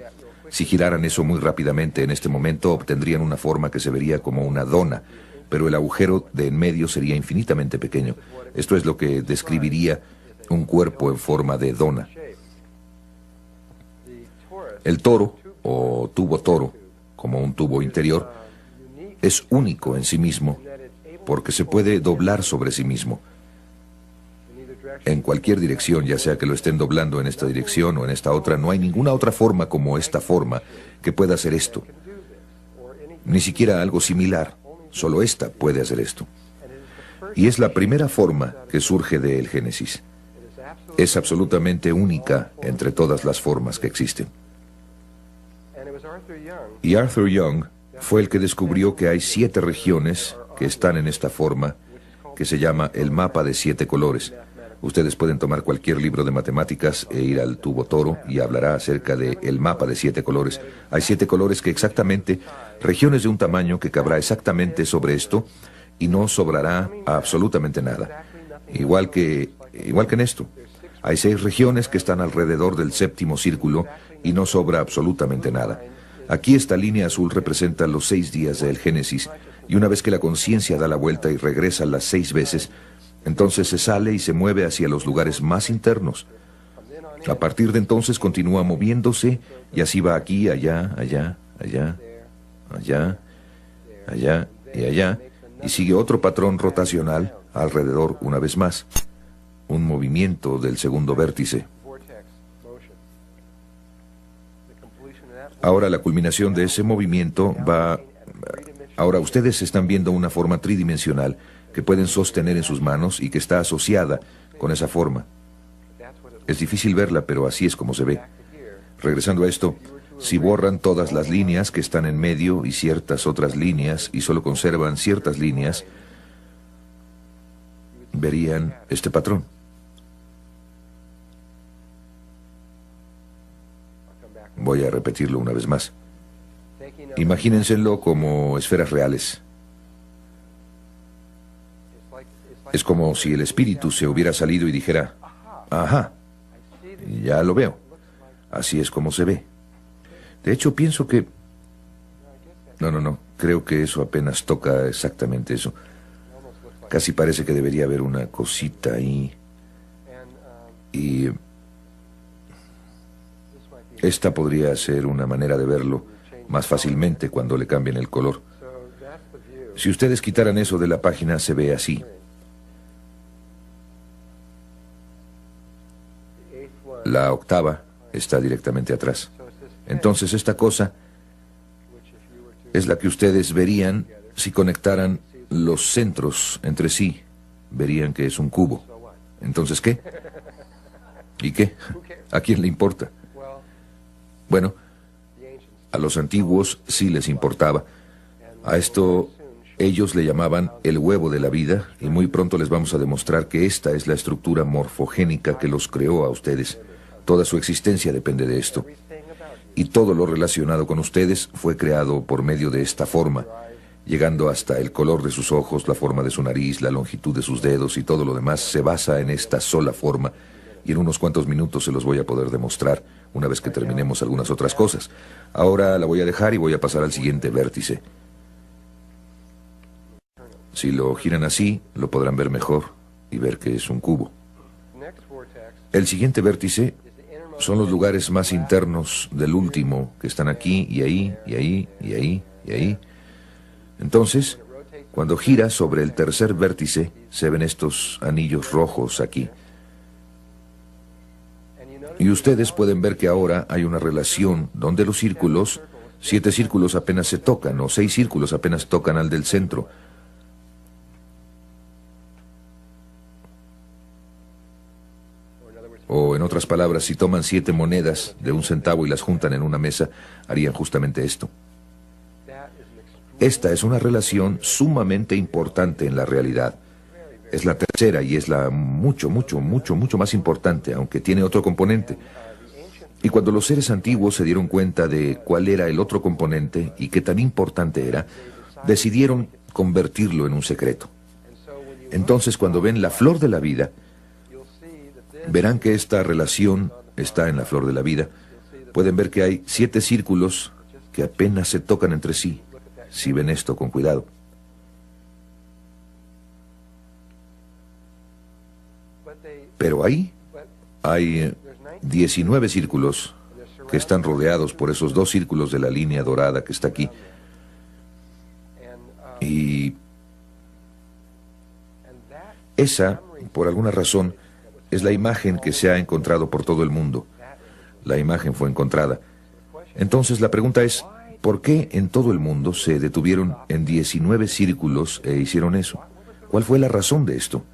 Si giraran eso muy rápidamente en este momento, obtendrían una forma que se vería como una dona, pero el agujero de en medio sería infinitamente pequeño. Esto es lo que describiría un cuerpo en forma de dona. El toro, o tubo toro, como un tubo interior, es único en sí mismo, porque se puede doblar sobre sí mismo. En cualquier dirección, ya sea que lo estén doblando en esta dirección o en esta otra, no hay ninguna otra forma como esta forma que pueda hacer esto. Ni siquiera algo similar, solo esta puede hacer esto. Y es la primera forma que surge del Génesis. Es absolutamente única entre todas las formas que existen. Y Arthur Young fue el que descubrió que hay 7 regiones que están en esta forma, que se llama el mapa de 7 colores. Ustedes pueden tomar cualquier libro de matemáticas e ir al tubo toro y hablará acerca del mapa de 7 colores. Hay 7 colores que exactamente, regiones de un tamaño que cabrá exactamente sobre esto y no sobrará absolutamente nada. Igual que en esto. Hay 6 regiones que están alrededor del 7º círculo y no sobra absolutamente nada. Aquí esta línea azul representa los 6 días del Génesis, y una vez que la conciencia da la vuelta y regresa las 6 veces, entonces se sale y se mueve hacia los lugares más internos. A partir de entonces continúa moviéndose, y así va aquí, allá, allá, allá, allá, allá y allá, y sigue otro patrón rotacional alrededor una vez más. Un movimiento del segundo vértice. Ahora la culminación de ese movimiento va... Ahora ustedes están viendo una forma tridimensional que pueden sostener en sus manos y que está asociada con esa forma. Es difícil verla, pero así es como se ve. Regresando a esto, si borran todas las líneas que están en medio y ciertas otras líneas y solo conservan ciertas líneas, verían este patrón. Voy a repetirlo una vez más. Imagínenselo como esferas reales. Es como si el espíritu se hubiera salido y dijera, ajá, ya lo veo. Así es como se ve. De hecho, pienso que... No, creo que eso apenas toca exactamente eso. Casi parece que debería haber una cosita ahí. Y... esta podría ser una manera de verlo más fácilmente cuando le cambien el color. Si ustedes quitaran eso de la página, se ve así. La octava está directamente atrás. Entonces esta cosa es la que ustedes verían si conectaran los centros entre sí. verían que es un cubo. ¿Entonces qué? ¿Y qué? ¿A quién le importa? Bueno, a los antiguos sí les importaba. A esto ellos le llamaban el huevo de la vida, y muy pronto les vamos a demostrar que esta es la estructura morfogénica que los creó a ustedes. Toda su existencia depende de esto. Y todo lo relacionado con ustedes fue creado por medio de esta forma, llegando hasta el color de sus ojos, la forma de su nariz, la longitud de sus dedos y todo lo demás se basa en esta sola forma. Y en unos cuantos minutos se los voy a poder demostrar, una vez que terminemos algunas otras cosas. Ahora la voy a dejar y voy a pasar al siguiente vértice. Si lo giran así, lo podrán ver mejor y ver que es un cubo. El siguiente vértice son los lugares más internos del último, que están aquí y ahí, y ahí, y ahí, y ahí. Entonces, cuando gira sobre el tercer vértice, se ven estos anillos rojos aquí. Y ustedes pueden ver que ahora hay una relación donde los círculos, 7 círculos apenas se tocan, o 6 círculos apenas tocan al del centro. O en otras palabras, si toman 7 monedas de 1 centavo y las juntan en una mesa, harían justamente esto. Esta es una relación sumamente importante en la realidad. Es la tercera y es la mucho más importante, aunque tiene otro componente. Y cuando los seres antiguos se dieron cuenta de cuál era el otro componente y qué tan importante era, decidieron convertirlo en un secreto. Entonces, cuando ven la flor de la vida, verán que esta relación está en la flor de la vida. Pueden ver que hay 7 círculos que apenas se tocan entre sí, si ven esto con cuidado. Pero ahí hay 19 círculos que están rodeados por esos 2 círculos de la línea dorada que está aquí. Y esa, por alguna razón, es la imagen que se ha encontrado por todo el mundo. La imagen fue encontrada. Entonces la pregunta es, ¿por qué en todo el mundo se detuvieron en 19 círculos e hicieron eso? ¿Cuál fue la razón de esto?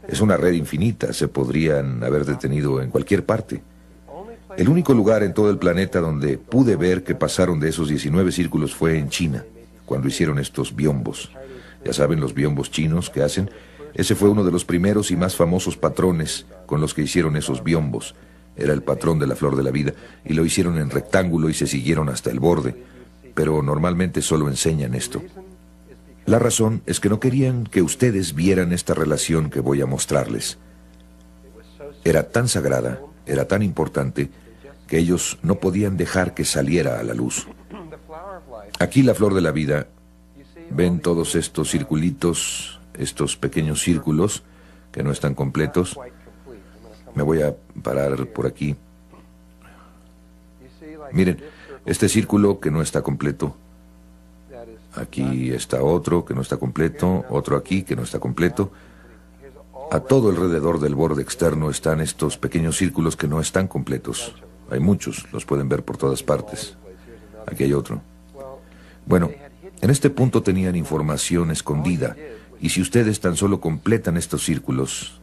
Es una red infinita, se podrían haber detenido en cualquier parte. El único lugar en todo el planeta donde pude ver que pasaron de esos 19 círculos fue en China, cuando hicieron estos biombos. Ya saben, los biombos chinos que hacen. Ese fue uno de los primeros y más famosos patrones con los que hicieron esos biombos. Era el patrón de la flor de la vida, y lo hicieron en rectángulo y se siguieron hasta el borde. Pero normalmente solo enseñan esto. La razón es que no querían que ustedes vieran esta relación que voy a mostrarles. Era tan sagrada, era tan importante, que ellos no podían dejar que saliera a la luz. Aquí la flor de la vida, ven todos estos circulitos, estos pequeños círculos que no están completos. Me voy a parar por aquí. Miren, este círculo que no está completo. Aquí está otro que no está completo, otro aquí que no está completo. A todo alrededor del borde externo están estos pequeños círculos que no están completos. Hay muchos, los pueden ver por todas partes. Aquí hay otro. Bueno, en este punto tenían información escondida, y si ustedes tan solo completan estos círculos,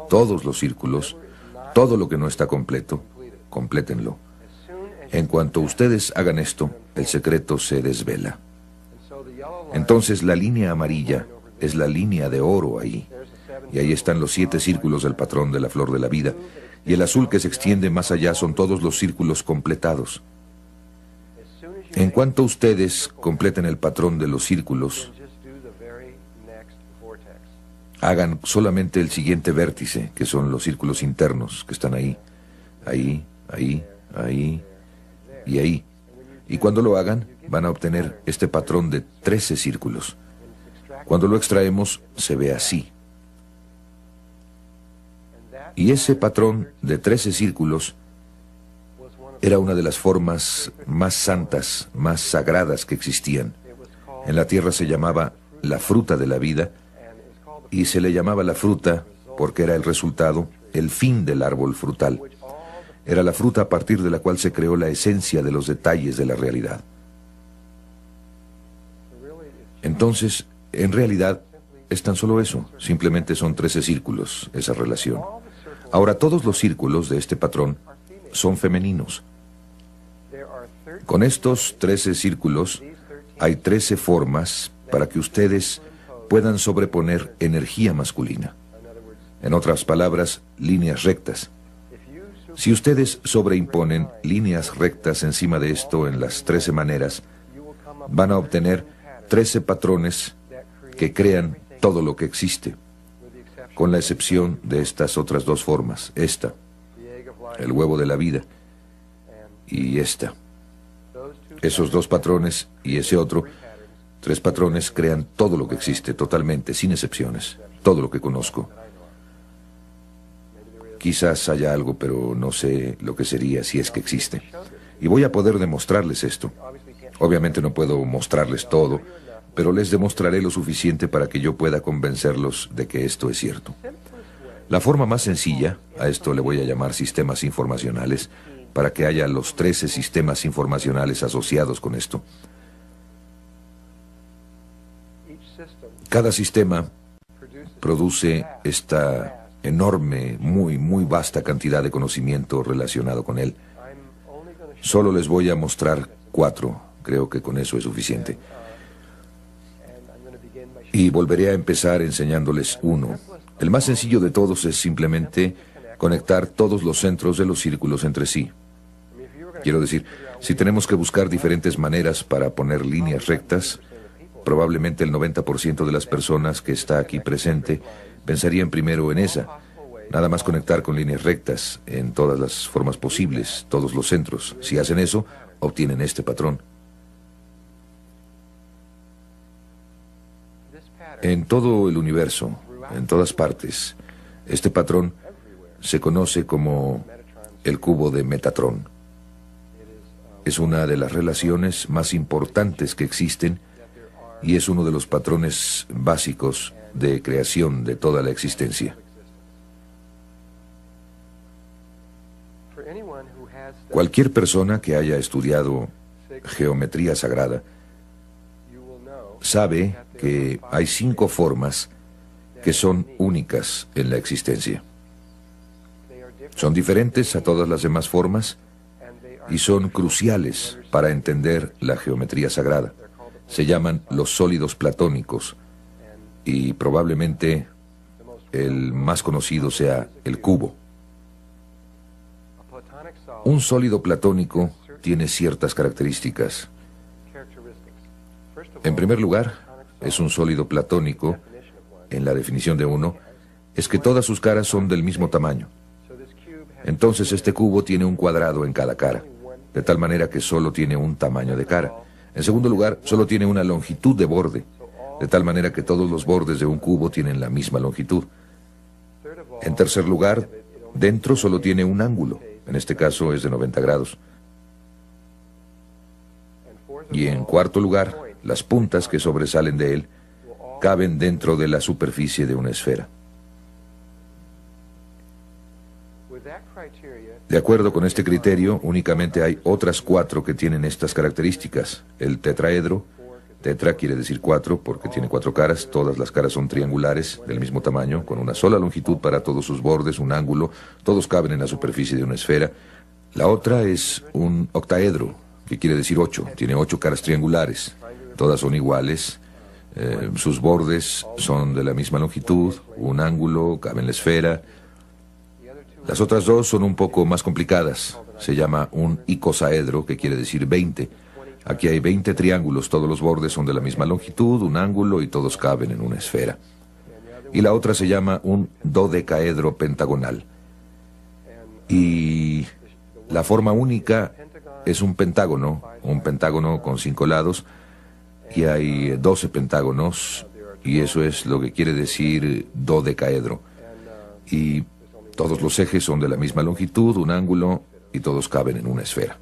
todos los círculos, todo lo que no está completo, complétenlo. En cuanto ustedes hagan esto, el secreto se desvela. Entonces la línea amarilla es la línea de oro ahí. Y ahí están los 7 círculos del patrón de la flor de la vida. Y el azul que se extiende más allá son todos los círculos completados. En cuanto ustedes completen el patrón de los círculos, hagan solamente el siguiente vértice, que son los círculos internos que están ahí, ahí, ahí, ahí y ahí. Y cuando lo hagan, van a obtener este patrón de 13 círculos. Cuando lo extraemos, se ve así. Y ese patrón de 13 círculos era una de las formas más santas, más sagradas que existían. En la tierra se llamaba la fruta de la vida, y se le llamaba la fruta porque era el resultado, el fin del árbol frutal. Era la fruta a partir de la cual se creó la esencia de los detalles de la realidad. Entonces, en realidad, es tan solo eso, simplemente son 13 círculos, esa relación. Ahora, todos los círculos de este patrón son femeninos. Con estos 13 círculos hay 13 formas para que ustedes puedan sobreponer energía masculina. En otras palabras, líneas rectas. Si ustedes sobreimponen líneas rectas encima de esto en las 13 maneras, van a obtener 13 patrones que crean todo lo que existe, con la excepción de estas otras dos formas, esta, el huevo de la vida, y esta. Esos dos patrones y ese otro, 3 patrones crean todo lo que existe, totalmente, sin excepciones, todo lo que conozco. Quizás haya algo, pero no sé lo que sería si es que existe. Y voy a poder demostrarles esto. Obviamente no puedo mostrarles todo, pero les demostraré lo suficiente para que yo pueda convencerlos de que esto es cierto. La forma más sencilla, a esto le voy a llamar sistemas informacionales, para que haya los 13 sistemas informacionales asociados con esto. Cada sistema produce esta enorme, muy vasta cantidad de conocimiento relacionado con él. Solo les voy a mostrar 4, creo que con eso es suficiente. Y volveré a empezar enseñándoles uno. El más sencillo de todos es simplemente conectar todos los centros de los círculos entre sí. Quiero decir, si tenemos que buscar diferentes maneras para poner líneas rectas, probablemente el 90% de las personas que está aquí presente pensarían primero en esa. Nada más conectar con líneas rectas en todas las formas posibles, todos los centros. Si hacen eso, obtienen este patrón. En todo el universo, en todas partes, este patrón se conoce como el cubo de Metatron. Es una de las relaciones más importantes que existen y es uno de los patrones básicos de creación de toda la existencia. Cualquier persona que haya estudiado geometría sagrada sabe que hay 5 formas que son únicas en la existencia. Son diferentes a todas las demás formas y son cruciales para entender la geometría sagrada. Se llaman los sólidos platónicos y probablemente el más conocido sea el cubo. Un sólido platónico tiene ciertas características. En primer lugar, es un sólido platónico, en la definición de uno, es que todas sus caras son del mismo tamaño. Entonces este cubo tiene un cuadrado en cada cara, de tal manera que solo tiene un tamaño de cara. En segundo lugar, solo tiene una longitud de borde, de tal manera que todos los bordes de un cubo tienen la misma longitud. En tercer lugar, dentro solo tiene un ángulo, en este caso es de 90 grados. Y en cuarto lugar, las puntas que sobresalen de él caben dentro de la superficie de una esfera. De acuerdo con este criterio, únicamente hay otras 4 que tienen estas características. El tetraedro, tetra quiere decir 4 porque tiene 4 caras, todas las caras son triangulares del mismo tamaño, con una sola longitud para todos sus bordes, un ángulo, todos caben en la superficie de una esfera. La otra es un octaedro, que quiere decir 8, tiene 8 caras triangulares, todas son iguales, sus bordes son de la misma longitud, un ángulo, cabe en la esfera. Las otras 2 son un poco más complicadas. Se llama un icosaedro, que quiere decir 20. Aquí hay 20 triángulos, todos los bordes son de la misma longitud, un ángulo y todos caben en una esfera. Y la otra se llama un dodecaedro pentagonal. Y la forma única es un pentágono con 5 lados, y hay 12 pentágonos, y eso es lo que quiere decir dodecaedro. Y todos los ejes son de la misma longitud, un ángulo, y todos caben en una esfera.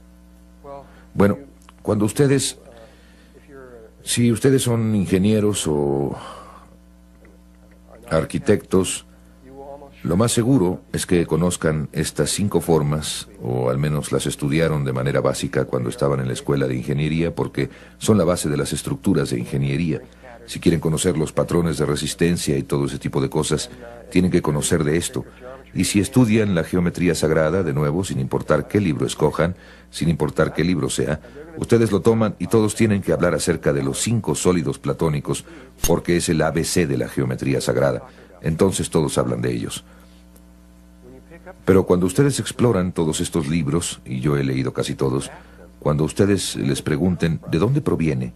Bueno, cuando si ustedes son ingenieros o arquitectos, lo más seguro es que conozcan estas 5 formas, o al menos las estudiaron de manera básica cuando estaban en la escuela de ingeniería, porque son la base de las estructuras de ingeniería. Si quieren conocer los patrones de resistencia y todo ese tipo de cosas, tienen que conocer de esto. Y si estudian la geometría sagrada, de nuevo, sin importar qué libro escojan, sin importar qué libro sea, ustedes lo toman y todos tienen que hablar acerca de los 5 sólidos platónicos, porque es el ABC de la geometría sagrada. Entonces todos hablan de ellos. Pero cuando ustedes exploran todos estos libros, y yo he leído casi todos, cuando ustedes les pregunten ¿de dónde proviene?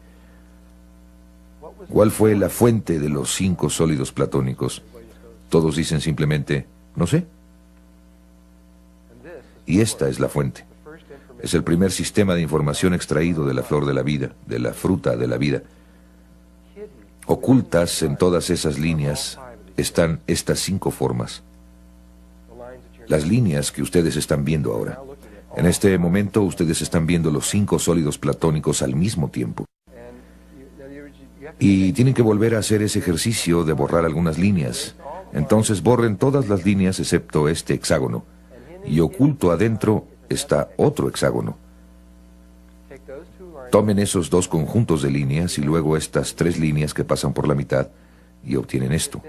¿Cuál fue la fuente de los 5 sólidos platónicos? Todos dicen simplemente, no sé. Y esta es la fuente. Es el primer sistema de información extraído de la flor de la vida, de la fruta de la vida. Ocultas en todas esas líneas están estas 5 formas. Las líneas que ustedes están viendo ahora. En este momento ustedes están viendo los 5 sólidos platónicos al mismo tiempo. Y tienen que volver a hacer ese ejercicio de borrar algunas líneas. Entonces borren todas las líneas excepto este hexágono. Y oculto adentro está otro hexágono. Tomen esos 2 conjuntos de líneas y luego estas 3 líneas que pasan por la mitad y obtienen esto,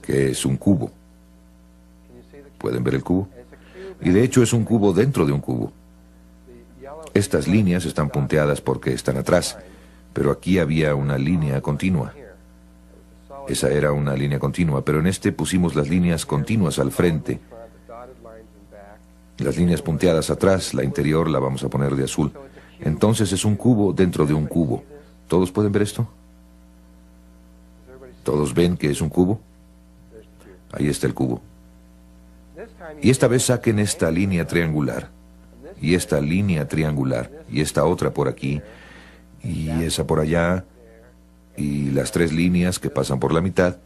que es un cubo. ¿Pueden ver el cubo? Y de hecho es un cubo dentro de un cubo. Estas líneas están punteadas porque están atrás, pero aquí había una línea continua. Esa era una línea continua, pero en este pusimos las líneas continuas al frente. Las líneas punteadas atrás, la interior la vamos a poner de azul. Entonces es un cubo dentro de un cubo. ¿Todos pueden ver esto? ¿Todos ven que es un cubo? Ahí está el cubo. Y esta vez saquen esta línea triangular, y esta línea triangular, y esta otra por aquí, y esa por allá, y las 3 líneas que pasan por la mitad.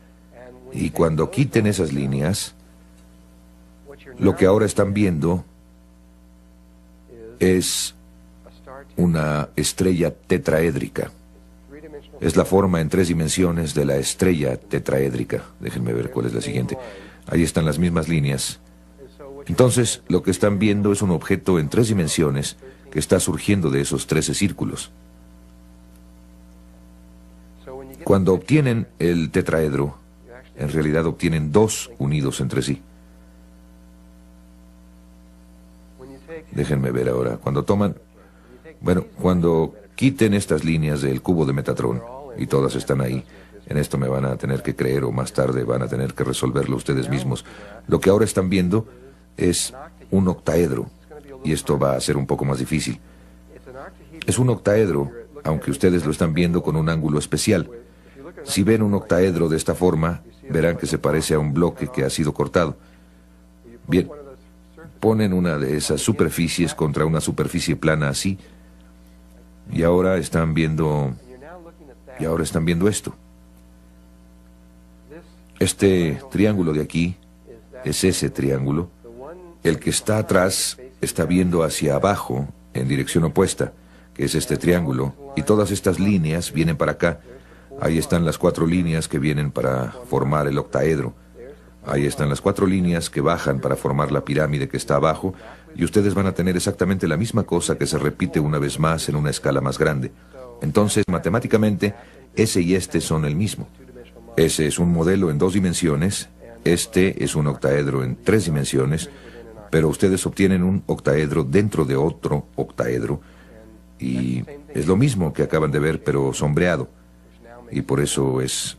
Y cuando quiten esas líneas, lo que ahora están viendo es una estrella tetraédrica. Es la forma en 3 dimensiones de la estrella tetraédrica. Déjenme ver cuál es la siguiente. Ahí están las mismas líneas. Entonces, lo que están viendo es un objeto en 3 dimensiones que está surgiendo de esos 13 círculos. Cuando obtienen el tetraedro, en realidad obtienen 2 unidos entre sí. Déjenme ver ahora. Cuando quiten estas líneas del cubo de Metatrón, y todas están ahí, en esto me van a tener que creer o más tarde van a tener que resolverlo ustedes mismos. Lo que ahora están viendo es un octaedro, y esto va a ser un poco más difícil. Es un octaedro, aunque ustedes lo están viendo con un ángulo especial. Si ven un octaedro de esta forma, verán que se parece a un bloque que ha sido cortado. Bien, ponen una de esas superficies contra una superficie plana así, y ahora están viendo esto. Este triángulo de aquí es ese triángulo. El que está atrás está viendo hacia abajo, en dirección opuesta, que es este triángulo, y todas estas líneas vienen para acá. Ahí están las 4 líneas que vienen para formar el octaedro. Ahí están las 4 líneas que bajan para formar la pirámide que está abajo, y ustedes van a tener exactamente la misma cosa que se repite una vez más en una escala más grande. Entonces, matemáticamente, ese y este son el mismo. Ese es un modelo en 2 dimensiones, este es un octaedro en 3 dimensiones, pero ustedes obtienen un octaedro dentro de otro octaedro, y es lo mismo que acaban de ver, pero sombreado, y por eso es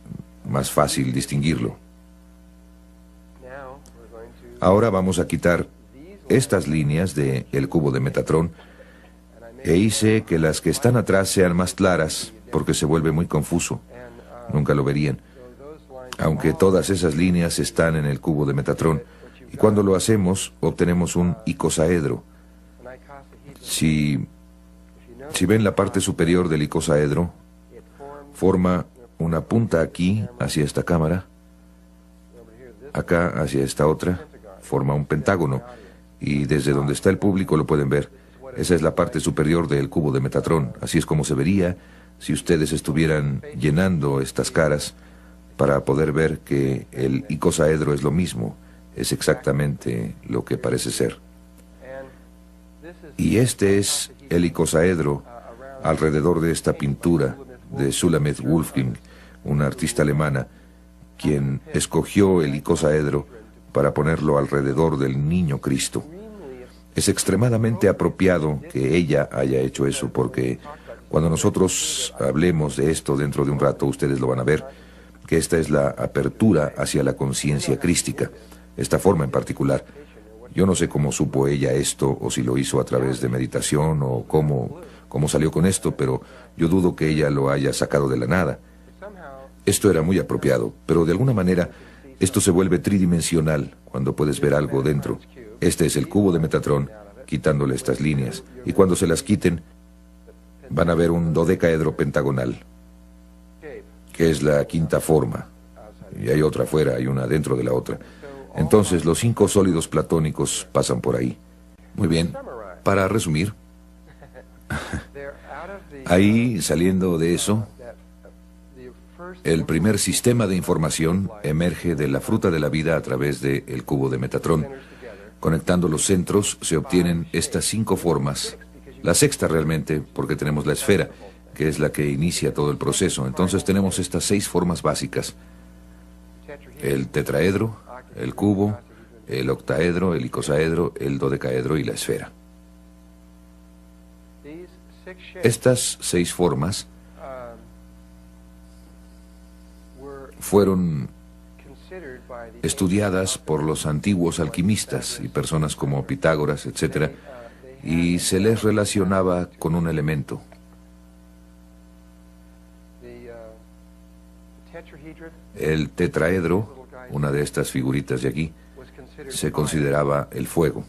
más fácil distinguirlo. Ahora vamos a quitar estas líneas del cubo de Metatrón, e hice que las que están atrás sean más claras, porque se vuelve muy confuso. Nunca lo verían, aunque todas esas líneas están en el cubo de Metatrón. Y cuando lo hacemos, obtenemos un icosaedro. Si ven la parte superior del icosaedro, forma una punta aquí, hacia esta cámara, acá hacia esta otra, forma un pentágono, y desde donde está el público lo pueden ver. Esa es la parte superior del cubo de Metatrón. Así es como se vería si ustedes estuvieran llenando estas caras para poder ver que el icosaedro es lo mismo, es exactamente lo que parece ser. Y este es el icosaedro alrededor de esta pintura de Sulamith Wolfgang, una artista alemana, quien escogió el icosaedro para ponerlo alrededor del niño Cristo. Es extremadamente apropiado que ella haya hecho eso, porque cuando nosotros hablemos de esto dentro de un rato, ustedes lo van a ver, que esta es la apertura hacia la conciencia crística, esta forma en particular. Yo no sé cómo supo ella esto, o si lo hizo a través de meditación, o cómo salió con esto, pero yo dudo que ella lo haya sacado de la nada. Esto era muy apropiado, pero de alguna manera esto se vuelve tridimensional cuando puedes ver algo dentro. Este es el cubo de Metatron, quitándole estas líneas, y cuando se las quiten, van a ver un dodecaedro pentagonal, que es la quinta forma, y hay otra afuera, hay una dentro de la otra. Entonces los 5 sólidos platónicos pasan por ahí. Muy bien, para resumir, ahí, saliendo de eso, el primer sistema de información emerge de la fruta de la vida a través del cubo de Metatron. Conectando los centros se obtienen estas 5 formas. La sexta realmente, porque tenemos la esfera, que es la que inicia todo el proceso. Entonces tenemos estas 6 formas básicas: el tetraedro, el cubo, el octaedro, el icosaedro, el dodecaedro y la esfera. Estas 6 formas fueron estudiadas por los antiguos alquimistas y personas como Pitágoras, etc., y se les relacionaba con un elemento. El tetraedro, una de estas figuritas de aquí, se consideraba el fuego.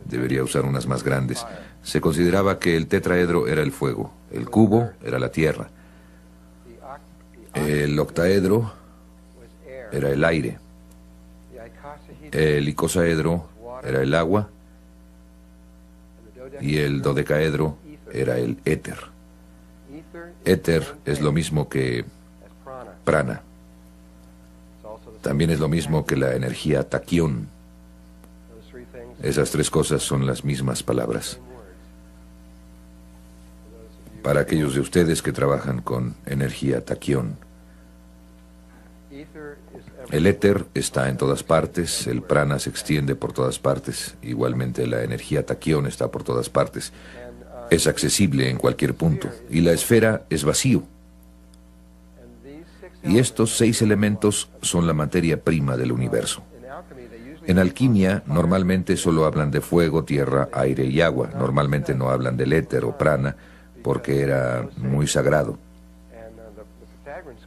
Debería usar unas más grandes. Se consideraba que el tetraedro era el fuego, el cubo era la tierra, el octaedro era el aire, el icosaedro era el agua y el dodecaedro era el éter. Éter es lo mismo que prana. También es lo mismo que la energía taquión. Esas 3 cosas son las mismas palabras. Para aquellos de ustedes que trabajan con energía taquión, el éter está en todas partes, el prana se extiende por todas partes, igualmente la energía taquión está por todas partes. Es accesible en cualquier punto, y la esfera es vacío. Y estos 6 elementos son la materia prima del universo. En alquimia, normalmente solo hablan de fuego, tierra, aire y agua. Normalmente no hablan del éter o prana, porque era muy sagrado.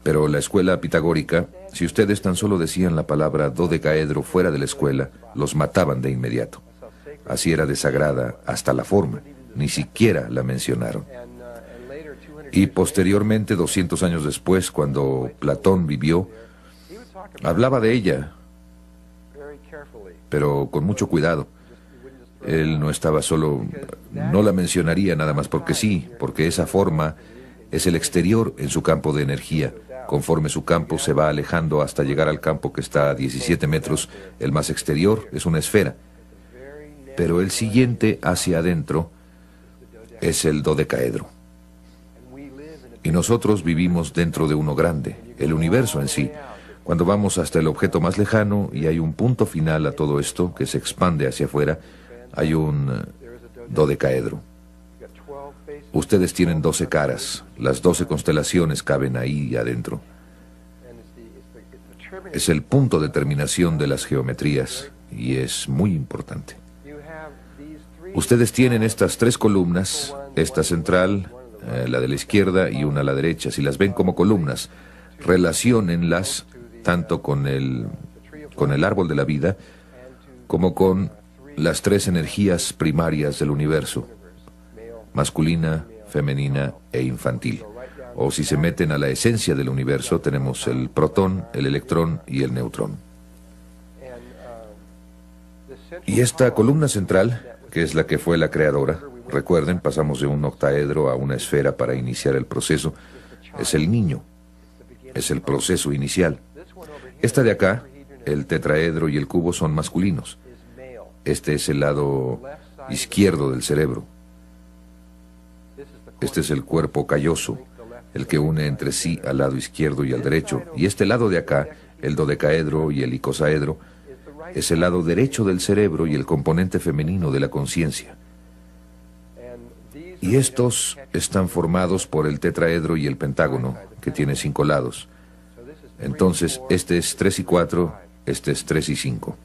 Pero la escuela pitagórica, si ustedes tan solo decían la palabra dodecaedro fuera de la escuela, los mataban de inmediato. Así era de sagrada hasta la forma. Ni siquiera la mencionaron. Y posteriormente, 200 años después, cuando Platón vivió, hablaba de ella, pero con mucho cuidado. Él no estaba solo, no la mencionaría nada más porque sí, porque esa forma es el exterior en su campo de energía. Conforme su campo se va alejando hasta llegar al campo que está a 17 metros, el más exterior es una esfera. Pero el siguiente hacia adentro es el dodecaedro. Y nosotros vivimos dentro de uno grande, el universo en sí. Cuando vamos hasta el objeto más lejano y hay un punto final a todo esto que se expande hacia afuera, hay un dodecaedro. Ustedes tienen 12 caras, las 12 constelaciones caben ahí adentro. Es el punto de terminación de las geometrías y es muy importante. Ustedes tienen estas 3 columnas, esta central, la de la izquierda y una a la derecha. Si las ven como columnas, relaciónenlas tanto con el árbol de la vida como con las 3 energías primarias del universo: masculina, femenina e infantil. O si se meten a la esencia del universo, tenemos el protón, el electrón y el neutrón. Y esta columna central, que es la que fue la creadora, recuerden, pasamos de un octaedro a una esfera para iniciar el proceso, es el niño, es el proceso inicial. Esta de acá, el tetraedro y el cubo, son masculinos. Este es el lado izquierdo del cerebro. Este es el cuerpo calloso, el que une entre sí al lado izquierdo y al derecho. Y este lado de acá, el dodecaedro y el icosaedro, es el lado derecho del cerebro y el componente femenino de la conciencia. Y estos están formados por el tetraedro y el pentágono, que tiene 5 lados. Entonces, este es 3 y 4, este es 3 y 5.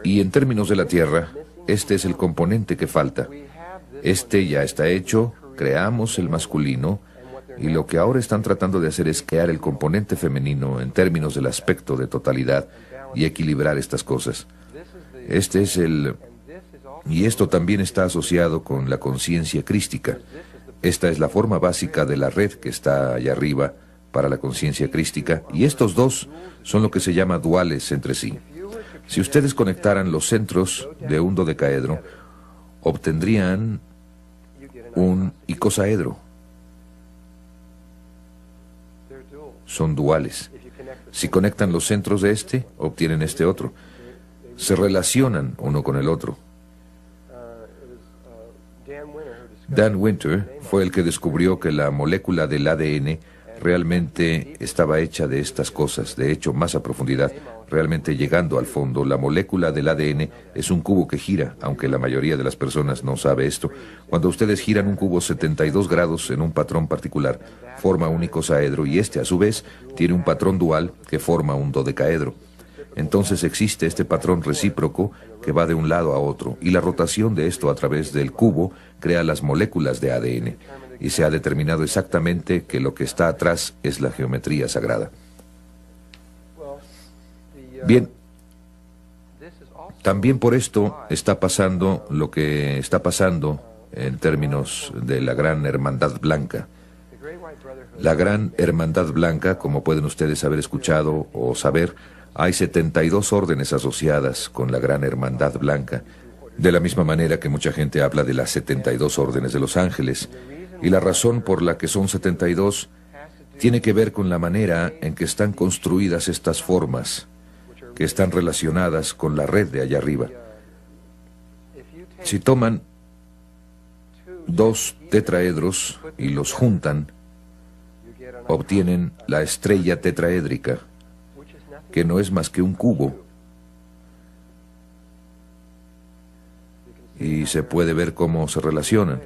Y en términos de la Tierra, este es el componente que falta. Este ya está hecho, creamos el masculino, y lo que ahora están tratando de hacer es crear el componente femenino en términos del aspecto de totalidad y equilibrar estas cosas. Este es el... Y esto también está asociado con la conciencia crística. Esta es la forma básica de la red que está allá arriba para la conciencia crística, y estos dos son lo que se llama duales entre sí. Si ustedes conectaran los centros de un dodecaedro, obtendrían un icosaedro. Son duales. Si conectan los centros de este, obtienen este otro. Se relacionan uno con el otro. Dan Winter fue el que descubrió que la molécula del ADN realmente estaba hecha de estas cosas, de hecho, más a profundidad, realmente llegando al fondo. La molécula del ADN es un cubo que gira, aunque la mayoría de las personas no sabe esto. Cuando ustedes giran un cubo 72 grados en un patrón particular, forma un icosaedro, y este, a su vez, tiene un patrón dual que forma un dodecaedro. Entonces existe este patrón recíproco que va de un lado a otro, y la rotación de esto a través del cubo crea las moléculas de ADN, y se ha determinado exactamente que lo que está atrás es la geometría sagrada. Bien, también por esto está pasando lo que está pasando en términos de la Gran Hermandad Blanca. La Gran Hermandad Blanca, como pueden ustedes haber escuchado o saber, hay 72 órdenes asociadas con la Gran Hermandad Blanca, de la misma manera que mucha gente habla de las 72 órdenes de los ángeles. Y la razón por la que son 72 tiene que ver con la manera en que están construidas estas formas, que están relacionadas con la red de allá arriba. Si toman 2 tetraedros y los juntan, obtienen la estrella tetraédrica, que no es más que un cubo. Y se puede ver cómo se relacionan.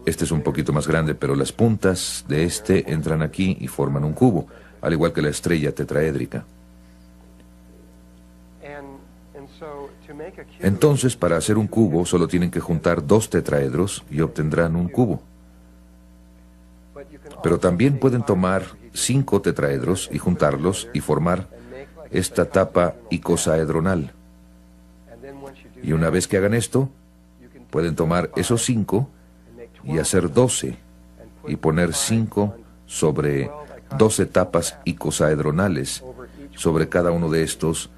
Este es un poquito más grande, pero las puntas de este entran aquí y forman un cubo, al igual que la estrella tetraédrica. Entonces, para hacer un cubo, solo tienen que juntar 2 tetraedros y obtendrán un cubo. Pero también pueden tomar 5 tetraedros y juntarlos y formar esta tapa icosaedronal. Y una vez que hagan esto, pueden tomar esos 5 y hacer 12 y poner 5 sobre 12 tapas icosaedronales sobre cada uno de estos,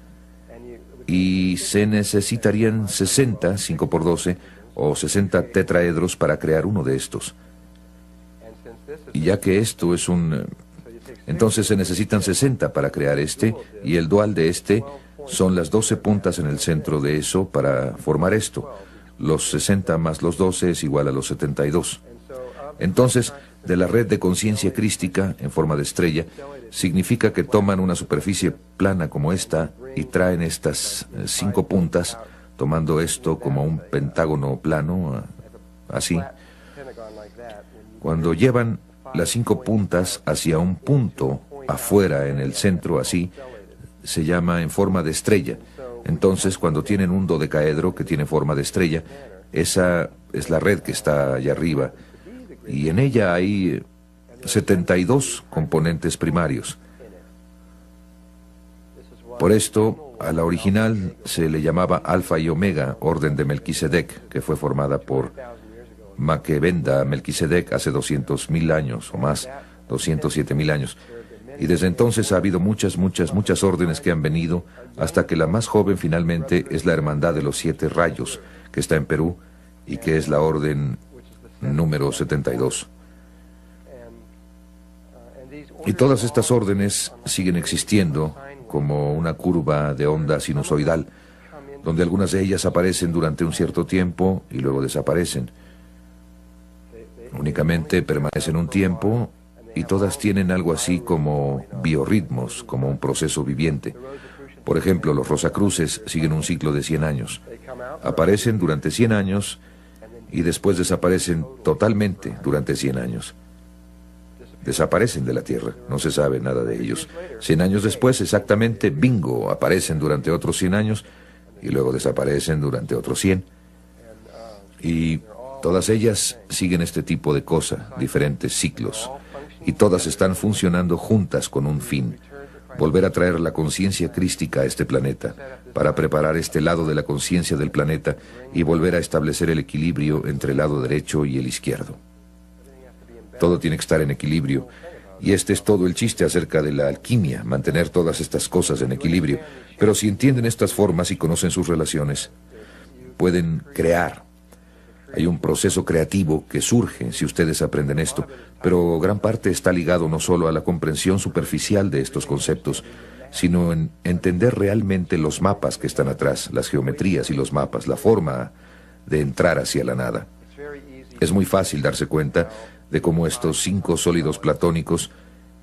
y se necesitarían 60, 5 por 12, o 60 tetraedros para crear uno de estos. Y ya que esto es entonces se necesitan 60 para crear este, y el dual de este son las 12 puntas en el centro de eso para formar esto. Los 60 más los 12 es igual a los 72. Entonces, de la red de conciencia crística en forma de estrella, significa que toman una superficie plana como esta y traen estas 5 puntas, tomando esto como un pentágono plano, así. Cuando llevan las 5 puntas hacia un punto afuera en el centro, así, se llama en forma de estrella. Entonces, cuando tienen un dodecaedro que tiene forma de estrella, esa es la red que está allá arriba, y en ella hay 72 componentes primarios. Por esto, a la original se le llamaba Alfa y Omega, orden de Melquisedec, que fue formada por Maquebenda Melquisedec hace 200.000 años o más, 207.000 años. Y desde entonces ha habido muchas órdenes que han venido, hasta que la más joven finalmente es la Hermandad de los 7 Rayos, que está en Perú, y que es la orden número 72. Y todas estas órdenes siguen existiendo como una curva de onda sinusoidal. donde algunas de ellas aparecen durante un cierto tiempo y luego desaparecen. Únicamente permanecen un tiempo y todas tienen algo así como biorritmos, como un proceso viviente. Por ejemplo, los Rosacruces siguen un ciclo de 100 años. Aparecen durante 100 años y después desaparecen totalmente durante 100 años. Desaparecen de la Tierra, no se sabe nada de ellos. 100 años después, exactamente, bingo, aparecen durante otros 100 años y luego desaparecen durante otros 100. Y todas ellas siguen este tipo de cosa, diferentes ciclos. Y todas están funcionando juntas con un fin: volver a traer la conciencia crística a este planeta, para preparar este lado de la conciencia del planeta y volver a establecer el equilibrio entre el lado derecho y el izquierdo. Todo tiene que estar en equilibrio, y este es todo el chiste acerca de la alquimia, mantener todas estas cosas en equilibrio. Pero si entienden estas formas y conocen sus relaciones, pueden crear. Hay un proceso creativo que surge si ustedes aprenden esto, pero gran parte está ligado no solo a la comprensión superficial de estos conceptos, sino en entender realmente los mapas que están atrás, las geometrías y los mapas, la forma de entrar hacia la nada. Es muy fácil darse cuenta de cómo estos 5 sólidos platónicos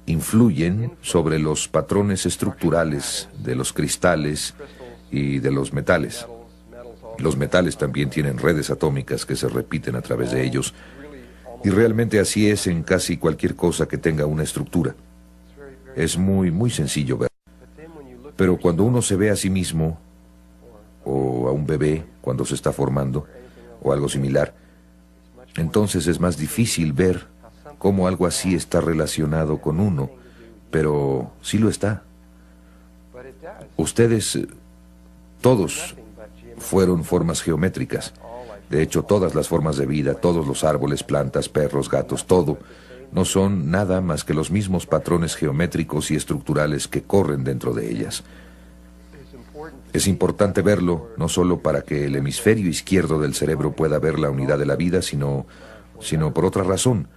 influyen sobre los patrones estructurales de los cristales y de los metales. Los metales también tienen redes atómicas que se repiten a través de ellos, y realmente así es en casi cualquier cosa que tenga una estructura. Es muy sencillo ver. Pero cuando uno se ve a sí mismo, o a un bebé cuando se está formando, o algo similar, entonces es más difícil ver cómo algo así está relacionado con uno, pero sí lo está. Ustedes, todos, fueron formas geométricas. De hecho, todas las formas de vida, todos los árboles, plantas, perros, gatos, todo, no son nada más que los mismos patrones geométricos y estructurales que corren dentro de ellas. Es importante verlo, no solo para que el hemisferio izquierdo del cerebro pueda ver la unidad de la vida, sino por otra razón,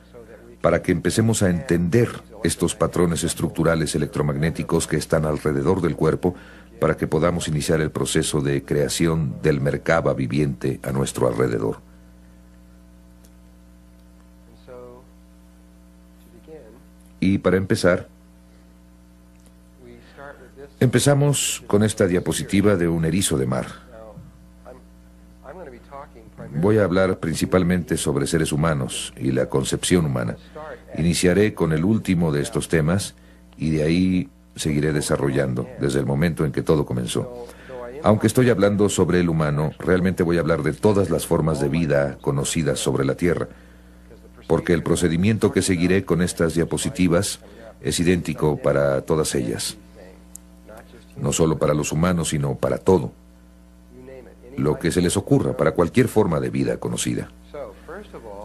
para que empecemos a entender estos patrones estructurales electromagnéticos que están alrededor del cuerpo, para que podamos iniciar el proceso de creación del Merkaba viviente a nuestro alrededor. Y para empezar, empezamos con esta diapositiva de un erizo de mar. Voy a hablar principalmente sobre seres humanos y la concepción humana. Iniciaré con el último de estos temas y de ahí seguiré desarrollando desde el momento en que todo comenzó. Aunque estoy hablando sobre el humano, realmente voy a hablar de todas las formas de vida conocidas sobre la Tierra, porque el procedimiento que seguiré con estas diapositivas es idéntico para todas ellas. No solo para los humanos, sino para todo. Lo que se les ocurra, para cualquier forma de vida conocida.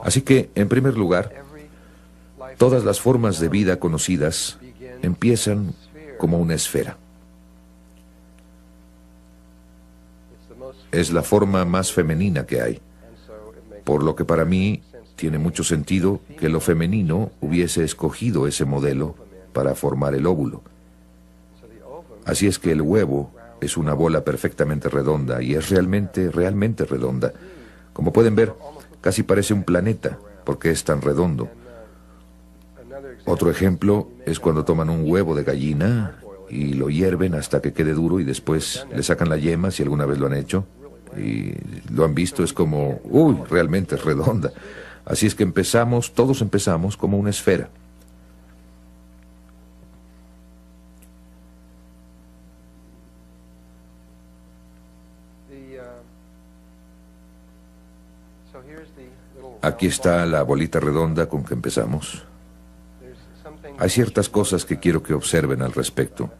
Así que, en primer lugar, todas las formas de vida conocidas empiezan como una esfera. Es la forma más femenina que hay, por lo que para mí tiene mucho sentido que lo femenino hubiese escogido ese modelo para formar el óvulo. Así es que el huevo es una bola perfectamente redonda y es realmente redonda. Como pueden ver, casi parece un planeta porque es tan redondo. Otro ejemplo es cuando toman un huevo de gallina y lo hierven hasta que quede duro y después le sacan la yema, si alguna vez lo han hecho, y lo han visto, es como, ¡uy!, realmente es redonda. Así es que todos empezamos como una esfera. Aquí está la bolita redonda con que empezamos. Hay ciertas cosas que quiero que observen al respecto.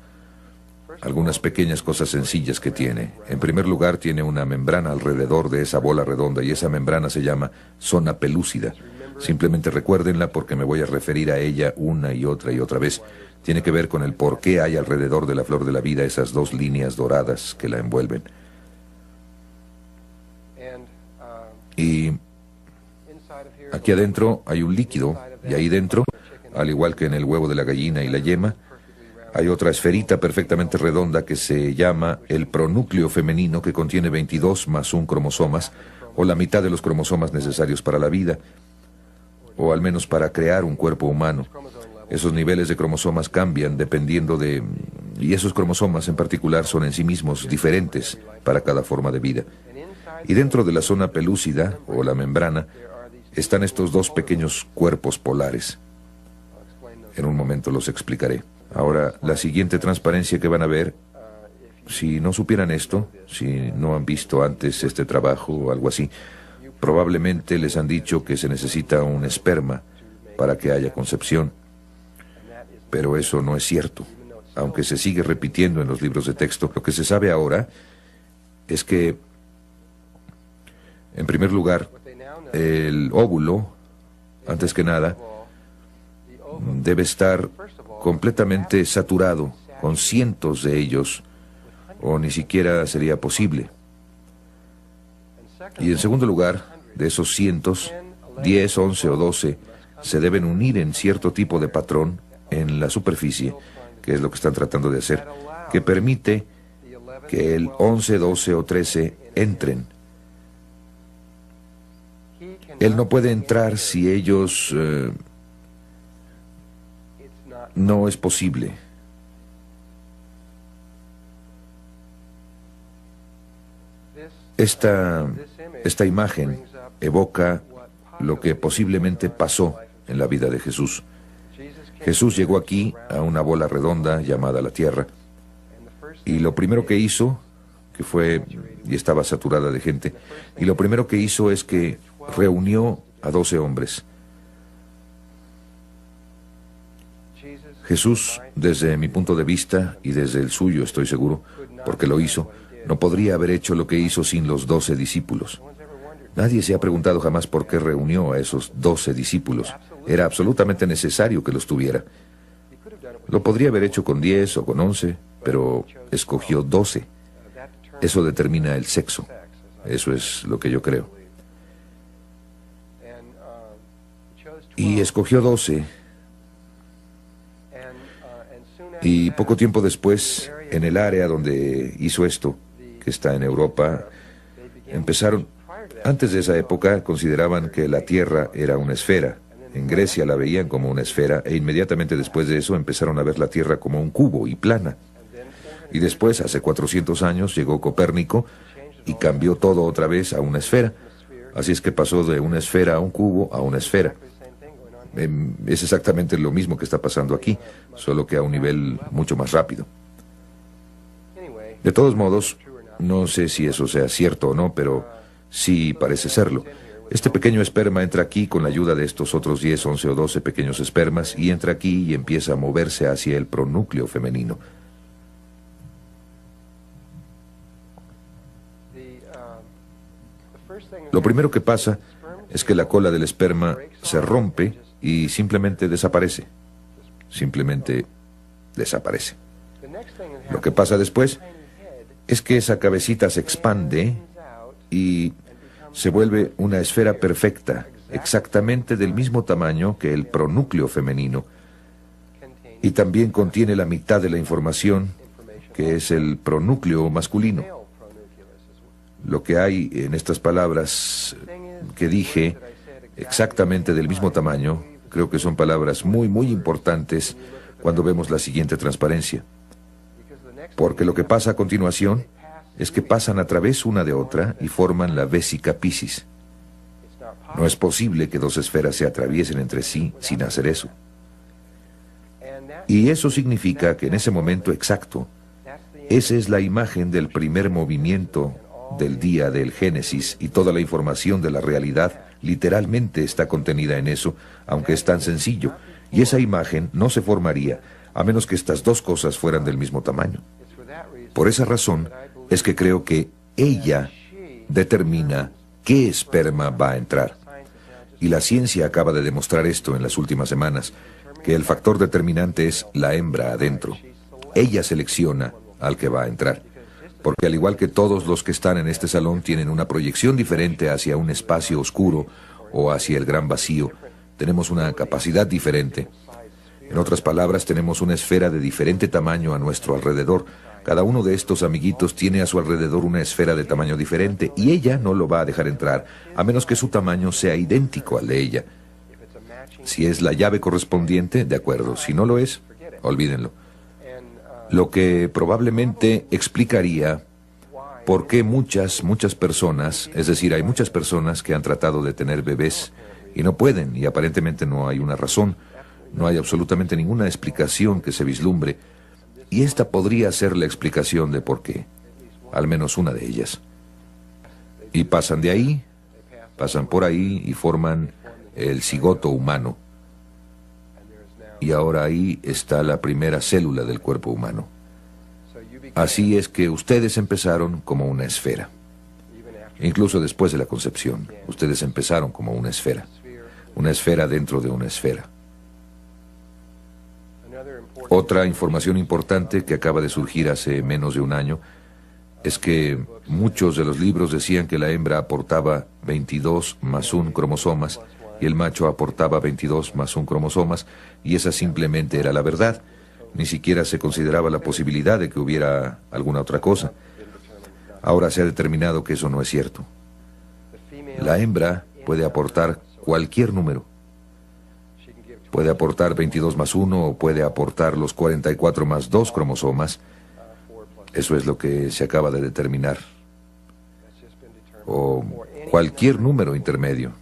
Algunas pequeñas cosas sencillas que tiene. En primer lugar, tiene una membrana alrededor de esa bola redonda y esa membrana se llama zona pelúcida. Simplemente recuérdenla porque me voy a referir a ella una y otra vez. Tiene que ver con el por qué hay alrededor de la flor de la vida esas 2 líneas doradas que la envuelven. Y aquí adentro hay un líquido, y ahí dentro, al igual que en el huevo de la gallina y la yema, Hay otra esferita perfectamente redonda que se llama el pronúcleo femenino, que contiene 22 más 1 cromosomas, o la mitad de los cromosomas necesarios para la vida, o al menos para crear un cuerpo humano. Esos niveles de cromosomas cambian dependiendo de... y esos cromosomas en particular son en sí mismos diferentes para cada forma de vida. Y dentro de la zona pelúcida, o la membrana, están estos dos pequeños cuerpos polares. En un momento los explicaré. Ahora, la siguiente transparencia que van a ver, si no supieran esto, si no han visto antes este trabajo o algo así, probablemente les han dicho que se necesita un esperma para que haya concepción. Pero eso no es cierto. Aunque se sigue repitiendo en los libros de texto, lo que se sabe ahora es que, en primer lugar, el óvulo, antes que nada, debe estar completamente saturado con cientos de ellos, o ni siquiera sería posible. Y en segundo lugar, de esos cientos, 10, 11 o 12 se deben unir en cierto tipo de patrón en la superficie, que es lo que están tratando de hacer, que permite que el 11, 12 o 13 entren. Él no puede entrar si ellos... no es posible. Esta imagen evoca lo que posiblemente pasó en la vida de Jesús. Jesús llegó aquí a una bola redonda llamada la Tierra, y lo primero que hizo, que fue, y estaba saturada de gente, y lo primero que hizo es que reunió a 12 hombres. Jesús, desde mi punto de vista, y desde el suyo estoy seguro, porque lo hizo, no podría haber hecho lo que hizo sin los 12 discípulos. Nadie se ha preguntado jamás por qué reunió a esos 12 discípulos. Era absolutamente necesario que los tuviera. Lo podría haber hecho con 10 o con 11, pero escogió 12. Eso determina el sexo. Eso es lo que yo creo. Y escogió 12. Y poco tiempo después, en el área donde hizo esto, que está en Europa, empezaron... Antes de esa época consideraban que la Tierra era una esfera. En Grecia la veían como una esfera, e inmediatamente después de eso empezaron a ver la Tierra como un cubo y plana. Y después, hace 400 años, llegó Copérnico y cambió todo otra vez a una esfera. Así es que pasó de una esfera a un cubo a una esfera. Es exactamente lo mismo que está pasando aquí, solo que a un nivel mucho más rápido. De todos modos, no sé si eso sea cierto o no, pero sí parece serlo. Este pequeño esperma entra aquí con la ayuda de estos otros 10, 11 o 12 pequeños espermas, y entra aquí y empieza a moverse hacia el pronúcleo femenino. Lo primero que pasa es que la cola del esperma se rompe y simplemente desaparece. Simplemente desaparece. Lo que pasa después es que esa cabecita se expande y se vuelve una esfera perfecta, exactamente del mismo tamaño que el pronúcleo femenino, y también contiene la mitad de la información, que es el pronúcleo masculino. Lo que hay en estas palabras que dije, exactamente del mismo tamaño, creo que son palabras muy, muy importantes cuando vemos la siguiente transparencia. Porque lo que pasa a continuación es que pasan a través una de otra y forman la vésica Piscis. No es posible que dos esferas se atraviesen entre sí sin hacer eso. Y eso significa que en ese momento exacto, esa es la imagen del primer movimiento del día del Génesis, y toda la información de la realidad literalmente está contenida en eso, aunque es tan sencillo. Y esa imagen no se formaría a menos que estas dos cosas fueran del mismo tamaño. Por esa razón es que creo que ella determina qué esperma va a entrar. Y la ciencia acaba de demostrar esto en las últimas semanas, que el factor determinante es la hembra adentro. Ella selecciona al que va a entrar. Porque al igual que todos los que están en este salón tienen una proyección diferente hacia un espacio oscuro o hacia el gran vacío, tenemos una capacidad diferente. En otras palabras, tenemos una esfera de diferente tamaño a nuestro alrededor. Cada uno de estos amiguitos tiene a su alrededor una esfera de tamaño diferente y ella no lo va a dejar entrar, a menos que su tamaño sea idéntico al de ella. Si es la llave correspondiente, de acuerdo. Si no lo es, olvídenlo. Lo que probablemente explicaría por qué muchas personas, es decir, hay muchas personas que han tratado de tener bebés y no pueden, y aparentemente no hay una razón, no hay absolutamente ninguna explicación que se vislumbre, y esta podría ser la explicación de por qué, al menos una de ellas. Y pasan de ahí, pasan por ahí y forman el cigoto humano. Y ahora ahí está la primera célula del cuerpo humano. Así es que ustedes empezaron como una esfera. Incluso después de la concepción, ustedes empezaron como una esfera dentro de una esfera. Otra información importante que acaba de surgir hace menos de un año es que muchos de los libros decían que la hembra aportaba 22 más 1 cromosomas y el macho aportaba 22 más 1 cromosomas, y esa simplemente era la verdad. Ni siquiera se consideraba la posibilidad de que hubiera alguna otra cosa. Ahora se ha determinado que eso no es cierto. La hembra puede aportar cualquier número. Puede aportar 22 más 1 o puede aportar los 44 más 2 cromosomas. Eso es lo que se acaba de determinar. O cualquier número intermedio.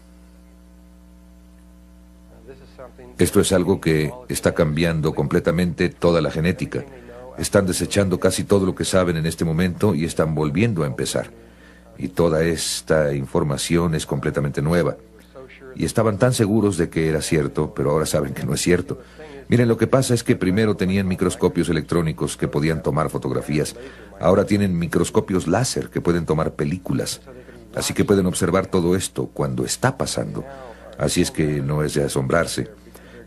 Esto es algo que está cambiando completamente toda la genética. Están desechando casi todo lo que saben en este momento y están volviendo a empezar. Y toda esta información es completamente nueva. Y estaban tan seguros de que era cierto, pero ahora saben que no es cierto. Miren, lo que pasa es que primero tenían microscopios electrónicos que podían tomar fotografías. Ahora tienen microscopios láser que pueden tomar películas. Así que pueden observar todo esto cuando está pasando. Así es que no es de asombrarse.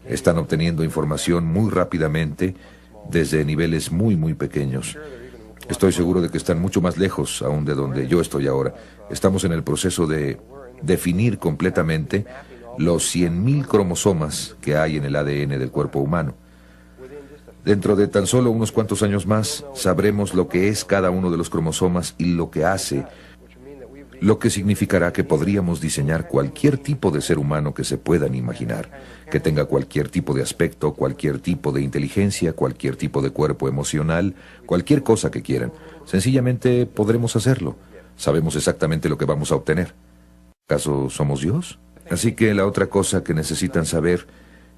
Están obteniendo información muy rápidamente desde niveles muy pequeños. Estoy seguro de que están mucho más lejos aún de donde yo estoy ahora. Estamos en el proceso de definir completamente los 100.000 cromosomas que hay en el ADN del cuerpo humano. Dentro de tan solo unos cuantos años más, sabremos lo que es cada uno de los cromosomas y lo que hace, lo que significará que podríamos diseñar cualquier tipo de ser humano que se puedan imaginar, que tenga cualquier tipo de aspecto, cualquier tipo de inteligencia, cualquier tipo de cuerpo emocional, cualquier cosa que quieran. Sencillamente podremos hacerlo. Sabemos exactamente lo que vamos a obtener. ¿Acaso somos Dios? Así que la otra cosa que necesitan saber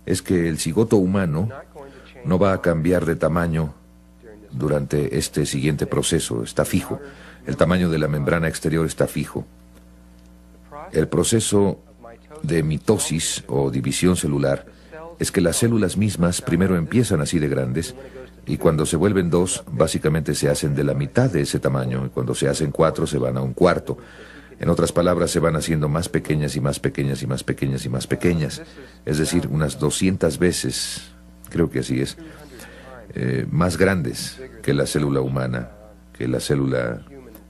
es que el cigoto humano no va a cambiar de tamaño durante este siguiente proceso. Está fijo. El tamaño de la membrana exterior está fijo. El proceso de mitosis o división celular es que las células mismas primero empiezan así de grandes y cuando se vuelven 2, básicamente se hacen de la mitad de ese tamaño, y cuando se hacen 4 se van a un cuarto. En otras palabras, se van haciendo más pequeñas y más pequeñas y más pequeñas y más pequeñas. Es decir, unas 200 veces, creo que así es, más grandes que la célula humana, que la célula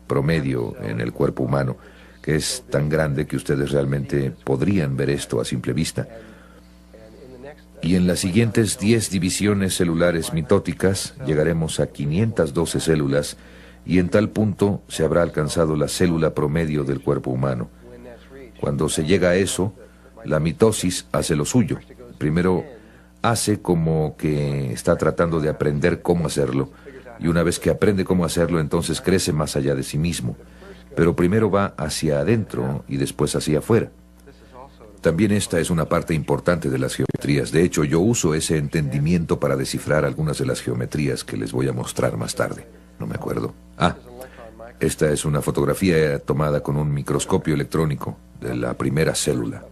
promedio en el cuerpo humano, que es tan grande que ustedes realmente podrían ver esto a simple vista. Y en las siguientes 10 divisiones celulares mitóticas llegaremos a 512 células y en tal punto se habrá alcanzado la célula promedio del cuerpo humano. Cuando se llega a eso, la mitosis hace lo suyo. Primero hace como que está tratando de aprender cómo hacerlo, y una vez que aprende cómo hacerlo, entonces crece más allá de sí mismo. Pero primero va hacia adentro y después hacia afuera. También esta es una parte importante de las geometrías. De hecho, yo uso ese entendimiento para descifrar algunas de las geometrías que les voy a mostrar más tarde. No me acuerdo. Esta es una fotografía tomada con un microscopio electrónico de la primera célula.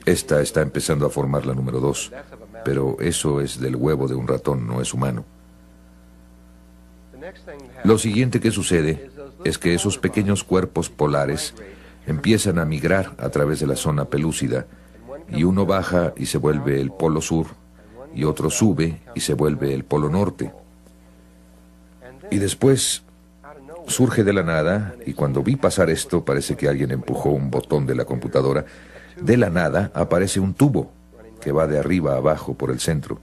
Esta está empezando a formar la número 2, pero eso es del huevo de un ratón, no es humano. Lo siguiente que sucede es que esos pequeños cuerpos polares empiezan a migrar a través de la zona pelúcida, y uno baja y se vuelve el polo sur, y otro sube y se vuelve el polo norte. Y después surge de la nada, y cuando vi pasar esto, parece que alguien empujó un botón de la computadora. De la nada aparece un tubo que va de arriba a abajo por el centro.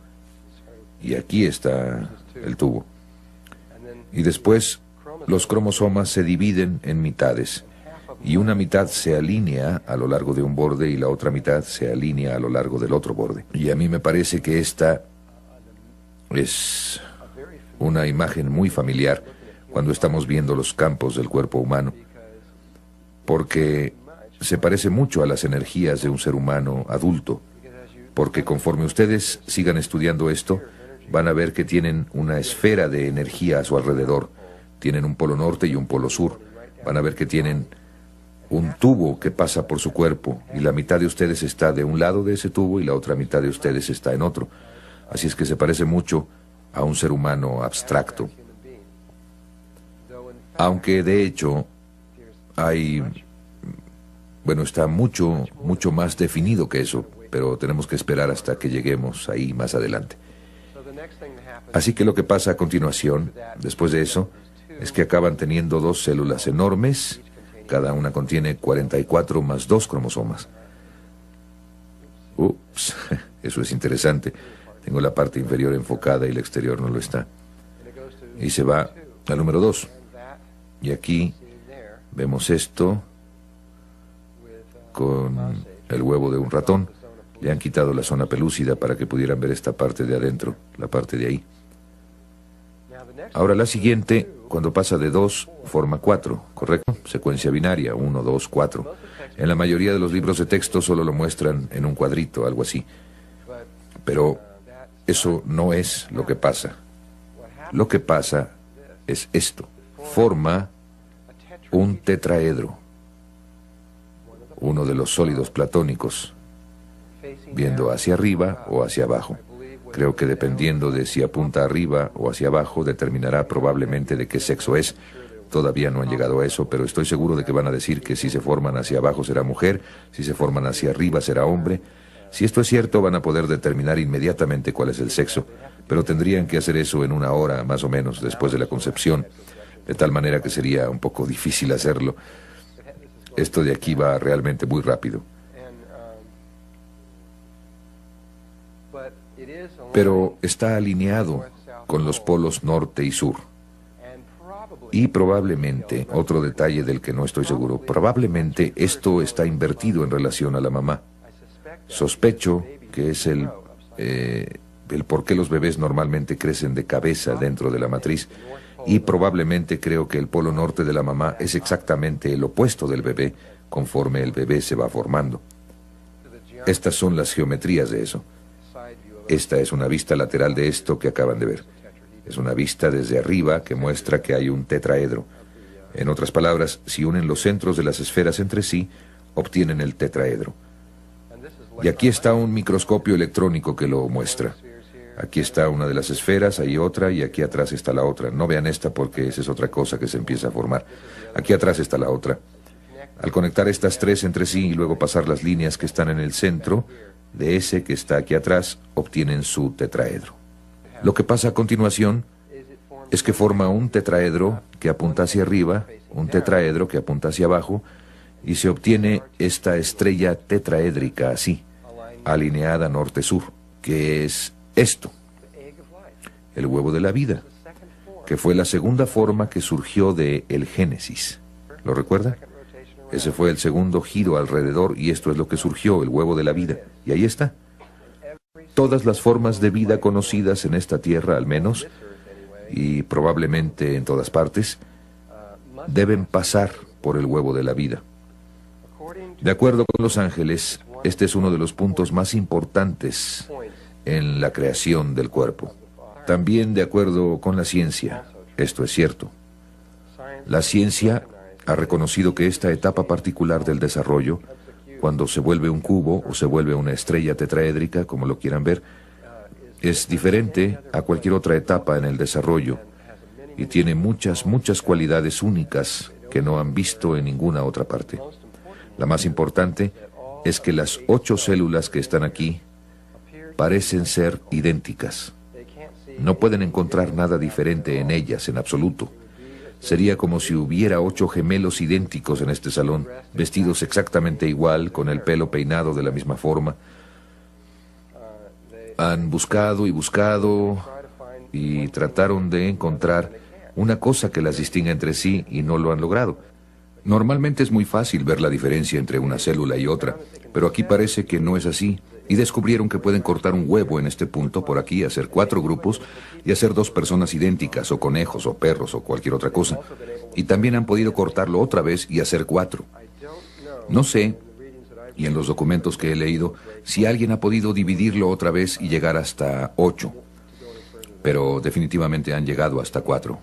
Y aquí está el tubo. Y después los cromosomas se dividen en mitades. Y una mitad se alinea a lo largo de un borde y la otra mitad se alinea a lo largo del otro borde. Y a mí me parece que esta es una imagen muy familiar cuando estamos viendo los campos del cuerpo humano, porque se parece mucho a las energías de un ser humano adulto, porque conforme ustedes sigan estudiando esto, van a ver que tienen una esfera de energía a su alrededor. Tienen un polo norte y un polo sur. Van a ver que tienen un tubo que pasa por su cuerpo y la mitad de ustedes está de un lado de ese tubo y la otra mitad de ustedes está en otro. Así es que se parece mucho a un ser humano abstracto. Aunque de hecho está mucho más definido que eso, pero tenemos que esperar hasta que lleguemos ahí más adelante. Así que lo que pasa a continuación, después de eso, es que acaban teniendo dos células enormes. Cada una contiene 44 más 2 cromosomas. Ups, eso es interesante. Tengo la parte inferior enfocada y la exterior no lo está. Y se va al número 2. Y aquí vemos esto con el huevo de un ratón. Le han quitado la zona pelúcida para que pudieran ver esta parte de adentro, la parte de ahí. Ahora la siguiente, cuando pasa de 2, forma 4, ¿correcto? Secuencia binaria, 1, 2, 4. En la mayoría de los libros de texto solo lo muestran en un cuadrito, algo así. Pero eso no es lo que pasa. Lo que pasa es esto. Forma un tetraedro, uno de los sólidos platónicos, viendo hacia arriba o hacia abajo. Creo que dependiendo de si apunta arriba o hacia abajo, determinará probablemente de qué sexo es. Todavía no han llegado a eso, pero estoy seguro de que van a decir que si se forman hacia abajo será mujer, si se forman hacia arriba será hombre. Si esto es cierto, van a poder determinar inmediatamente cuál es el sexo, pero tendrían que hacer eso en 1 hora, más o menos, después de la concepción, de tal manera que sería un poco difícil hacerlo. Esto de aquí va realmente muy rápido. Pero está alineado con los polos norte y sur. Y probablemente, otro detalle del que no estoy seguro, probablemente esto está invertido en relación a la mamá. Sospecho que es el por qué los bebés normalmente crecen de cabeza dentro de la matriz, y probablemente creo que el polo norte de la mamá es exactamente el opuesto del bebé conforme el bebé se va formando. Estas son las geometrías de eso. Esta es una vista lateral de esto que acaban de ver. Es una vista desde arriba que muestra que hay un tetraedro. En otras palabras, si unen los centros de las esferas entre sí, obtienen el tetraedro. Y aquí está un microscopio electrónico que lo muestra. Aquí está una de las esferas, hay otra, y aquí atrás está la otra. No vean esta porque esa es otra cosa que se empieza a formar. Aquí atrás está la otra. Al conectar estas tres entre sí y luego pasar las líneas que están en el centro de ese que está aquí atrás, obtienen su tetraedro. Lo que pasa a continuación es que forma un tetraedro que apunta hacia arriba, un tetraedro que apunta hacia abajo, y se obtiene esta estrella tetraédrica así, alineada norte-sur, que es esto, el huevo de la vida, que fue la segunda forma que surgió de el Génesis. ¿Lo recuerda? Ese fue el segundo giro alrededor y esto es lo que surgió, el huevo de la vida. Y ahí está. Todas las formas de vida conocidas en esta tierra, al menos, y probablemente en todas partes, deben pasar por el huevo de la vida. De acuerdo con los ángeles, este es uno de los puntos más importantes en la creación del cuerpo. También de acuerdo con la ciencia, esto es cierto. La ciencia ha reconocido que esta etapa particular del desarrollo, cuando se vuelve un cubo o se vuelve una estrella tetraédrica, como lo quieran ver, es diferente a cualquier otra etapa en el desarrollo y tiene muchas cualidades únicas que no han visto en ninguna otra parte. La más importante es que las 8 células que están aquí parecen ser idénticas. No pueden encontrar nada diferente en ellas en absoluto. Sería como si hubiera 8 gemelos idénticos en este salón, vestidos exactamente igual, con el pelo peinado de la misma forma. Han buscado y buscado y trataron de encontrar una cosa que las distinga entre sí y no lo han logrado. Normalmente es muy fácil ver la diferencia entre una célula y otra, pero aquí parece que no es así. Y descubrieron que pueden cortar un huevo en este punto, por aquí, hacer 4 grupos y hacer 2 personas idénticas, o conejos, o perros, o cualquier otra cosa. Y también han podido cortarlo otra vez y hacer 4. No sé, y en los documentos que he leído, si alguien ha podido dividirlo otra vez y llegar hasta 8. Pero definitivamente han llegado hasta 4.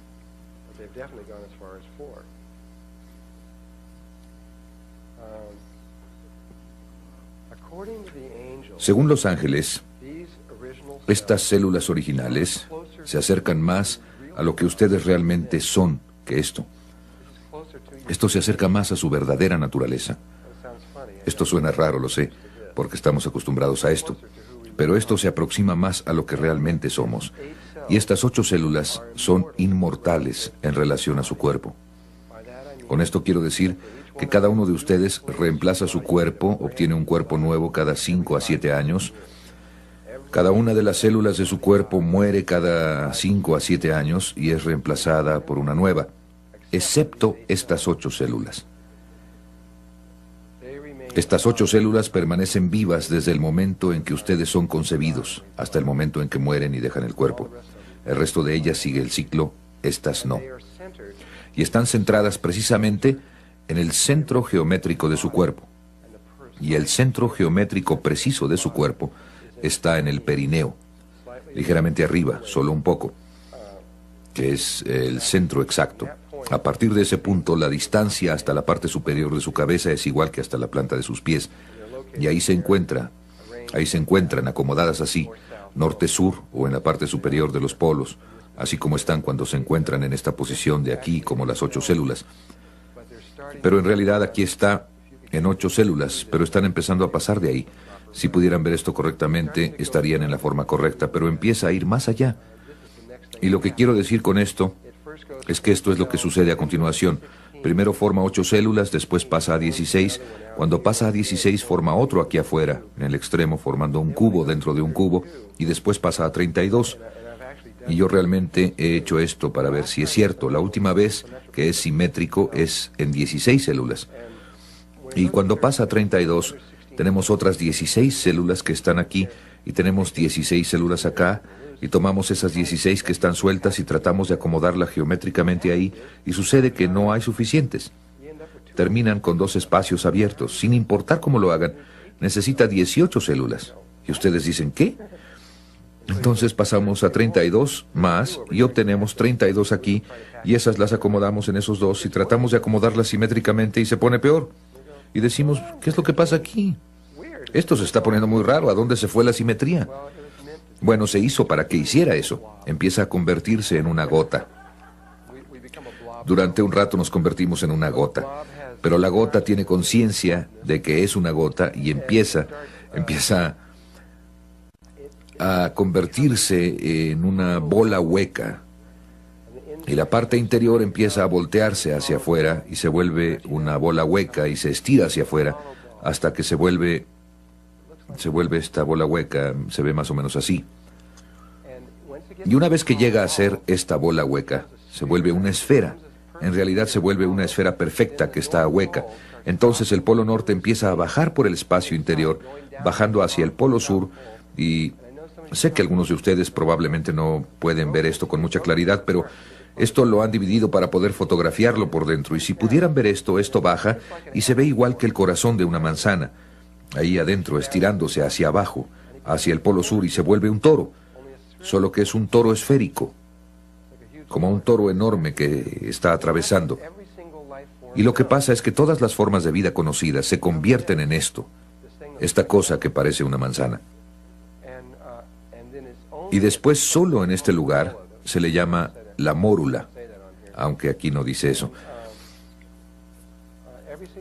Según los ángeles, estas células originales se acercan más a lo que ustedes realmente son que esto. Esto se acerca más a su verdadera naturaleza. Esto suena raro, lo sé, porque estamos acostumbrados a esto. Pero esto se aproxima más a lo que realmente somos. Y estas 8 células son inmortales en relación a su cuerpo. Con esto quiero decir que cada uno de ustedes reemplaza su cuerpo, obtiene un cuerpo nuevo cada 5 a 7 años. Cada una de las células de su cuerpo muere cada 5 a 7 años y es reemplazada por una nueva, excepto estas 8 células. Estas 8 células permanecen vivas desde el momento en que ustedes son concebidos hasta el momento en que mueren y dejan el cuerpo. El resto de ellas sigue el ciclo, estas no. Y están centradas precisamente en el centro geométrico de su cuerpo. Y el centro geométrico preciso de su cuerpo está en el perineo, ligeramente arriba, solo un poco, que es el centro exacto. A partir de ese punto, la distancia hasta la parte superior de su cabeza es igual que hasta la planta de sus pies. Y ahí se encuentran acomodadas así, norte-sur o en la parte superior de los polos, así como están cuando se encuentran en esta posición de aquí, como las 8 células. Pero en realidad aquí está en 8 células, pero están empezando a pasar de ahí. Si pudieran ver esto correctamente, estarían en la forma correcta, pero empieza a ir más allá. Y lo que quiero decir con esto es que esto es lo que sucede a continuación. Primero forma 8 células, después pasa a 16. Cuando pasa a 16 forma otro aquí afuera, en el extremo, formando un cubo dentro de un cubo, y después pasa a 32. Y yo realmente he hecho esto para ver si es cierto. La última vez que es simétrico es en 16 células. Y cuando pasa a 32, tenemos otras 16 células que están aquí, y tenemos 16 células acá, y tomamos esas 16 que están sueltas y tratamos de acomodarlas geométricamente ahí, y sucede que no hay suficientes. Terminan con 2 espacios abiertos, sin importar cómo lo hagan. Necesita 18 células. Y ustedes dicen, ¿qué? Entonces pasamos a 32 más y obtenemos 32 aquí, y esas las acomodamos en esos 2 y tratamos de acomodarlas simétricamente y se pone peor. Y decimos, ¿qué es lo que pasa aquí? Esto se está poniendo muy raro. ¿A dónde se fue la simetría? Bueno, se hizo para que hiciera eso. Empieza a convertirse en una gota. Durante un rato nos convertimos en una gota, pero la gota tiene conciencia de que es una gota y empieza a convertirse en una bola hueca. Y la parte interior empieza a voltearse hacia afuera y se vuelve una bola hueca y se estira hacia afuera hasta que se vuelve esta bola hueca, se ve más o menos así. Y una vez que llega a ser esta bola hueca, se vuelve una esfera. En realidad se vuelve una esfera perfecta que está hueca. Entonces el polo norte empieza a bajar por el espacio interior, bajando hacia el polo sur, y sé que algunos de ustedes probablemente no pueden ver esto con mucha claridad, pero esto lo han dividido para poder fotografiarlo por dentro, y si pudieran ver esto baja y se ve igual que el corazón de una manzana, ahí adentro, estirándose hacia abajo, hacia el polo sur, y se vuelve un toro, solo que es un toro esférico, como un toro enorme que está atravesando. Y lo que pasa es que todas las formas de vida conocidas se convierten en esto, esta cosa que parece una manzana. Y después solo en este lugar se le llama la mórula, aunque aquí no dice eso.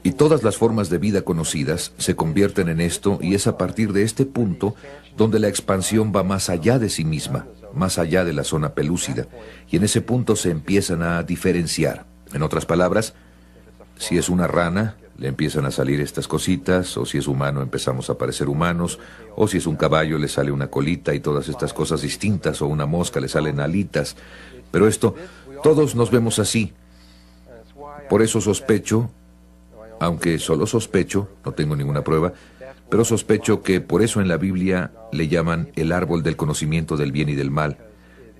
Y todas las formas de vida conocidas se convierten en esto, y es a partir de este punto donde la expansión va más allá de sí misma, más allá de la zona pelúcida, y en ese punto se empiezan a diferenciar. En otras palabras, si es una rana, le empiezan a salir estas cositas, o si es humano empezamos a parecer humanos, o si es un caballo le sale una colita y todas estas cosas distintas, o una mosca le salen alitas. Pero esto, todos nos vemos así. Por eso sospecho, aunque solo sospecho, no tengo ninguna prueba, pero sospecho que por eso en la Biblia le llaman el árbol del conocimiento del bien y del mal,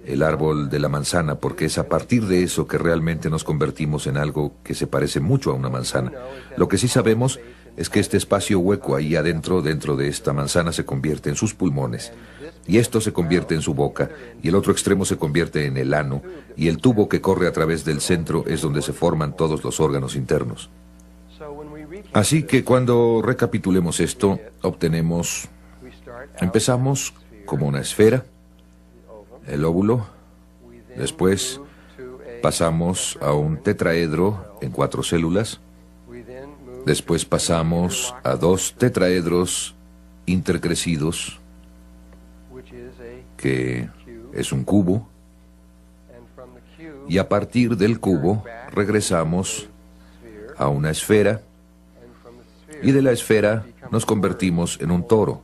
el árbol de la manzana, porque es a partir de eso que realmente nos convertimos en algo que se parece mucho a una manzana. Lo que sí sabemos es que este espacio hueco ahí adentro, dentro de esta manzana, se convierte en sus pulmones, y esto se convierte en su boca, y el otro extremo se convierte en el ano, y el tubo que corre a través del centro es donde se forman todos los órganos internos. Así que cuando recapitulemos esto, empezamos como una esfera, el óvulo, después pasamos a un tetraedro en 4 células, después pasamos a 2 tetraedros intercrecidos, que es un cubo, y a partir del cubo regresamos a una esfera, y de la esfera nos convertimos en un toro,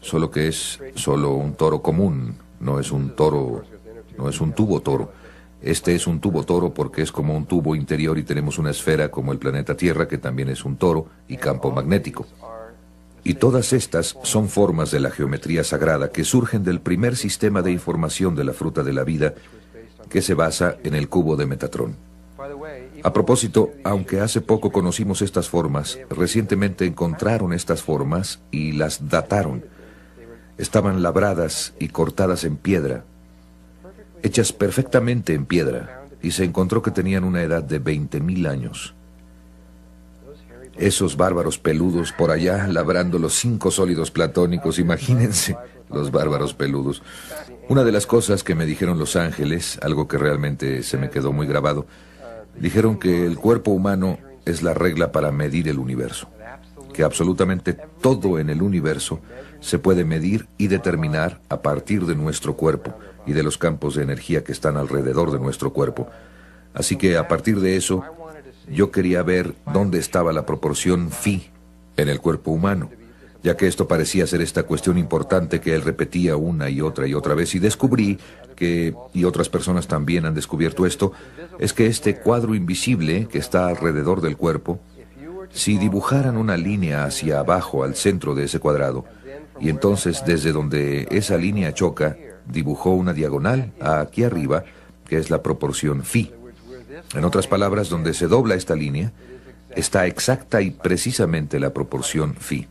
solo que es solo un toro común, no es un toro, no es un tubo toro. Este es un tubo toro porque es como un tubo interior y tenemos una esfera como el planeta Tierra que también es un toro y campo magnético. Y todas estas son formas de la geometría sagrada que surgen del primer sistema de información de la fruta de la vida que se basa en el cubo de Metatrón. A propósito, aunque hace poco conocimos estas formas, recientemente encontraron estas formas y las dataron. Estaban labradas y cortadas en piedra, hechas perfectamente en piedra, y se encontró que tenían una edad de 20.000 años. Esos bárbaros peludos por allá labrando los 5 sólidos platónicos, imagínense, los bárbaros peludos. Una de las cosas que me dijeron los ángeles, algo que realmente se me quedó muy grabado, dijeron que el cuerpo humano es la regla para medir el universo, que absolutamente todo en el universo se puede medir y determinar a partir de nuestro cuerpo y de los campos de energía que están alrededor de nuestro cuerpo. Así que a partir de eso, yo quería ver dónde estaba la proporción phi en el cuerpo humano, ya que esto parecía ser esta cuestión importante que él repetía una y otra vez, y descubrí que, y otras personas también han descubierto esto, es que este cuadro invisible que está alrededor del cuerpo, si dibujaran una línea hacia abajo al centro de ese cuadrado, y entonces desde donde esa línea choca, dibujó una diagonal aquí arriba, que es la proporción phi. En otras palabras, donde se dobla esta línea, está exacta y precisamente la proporción phi.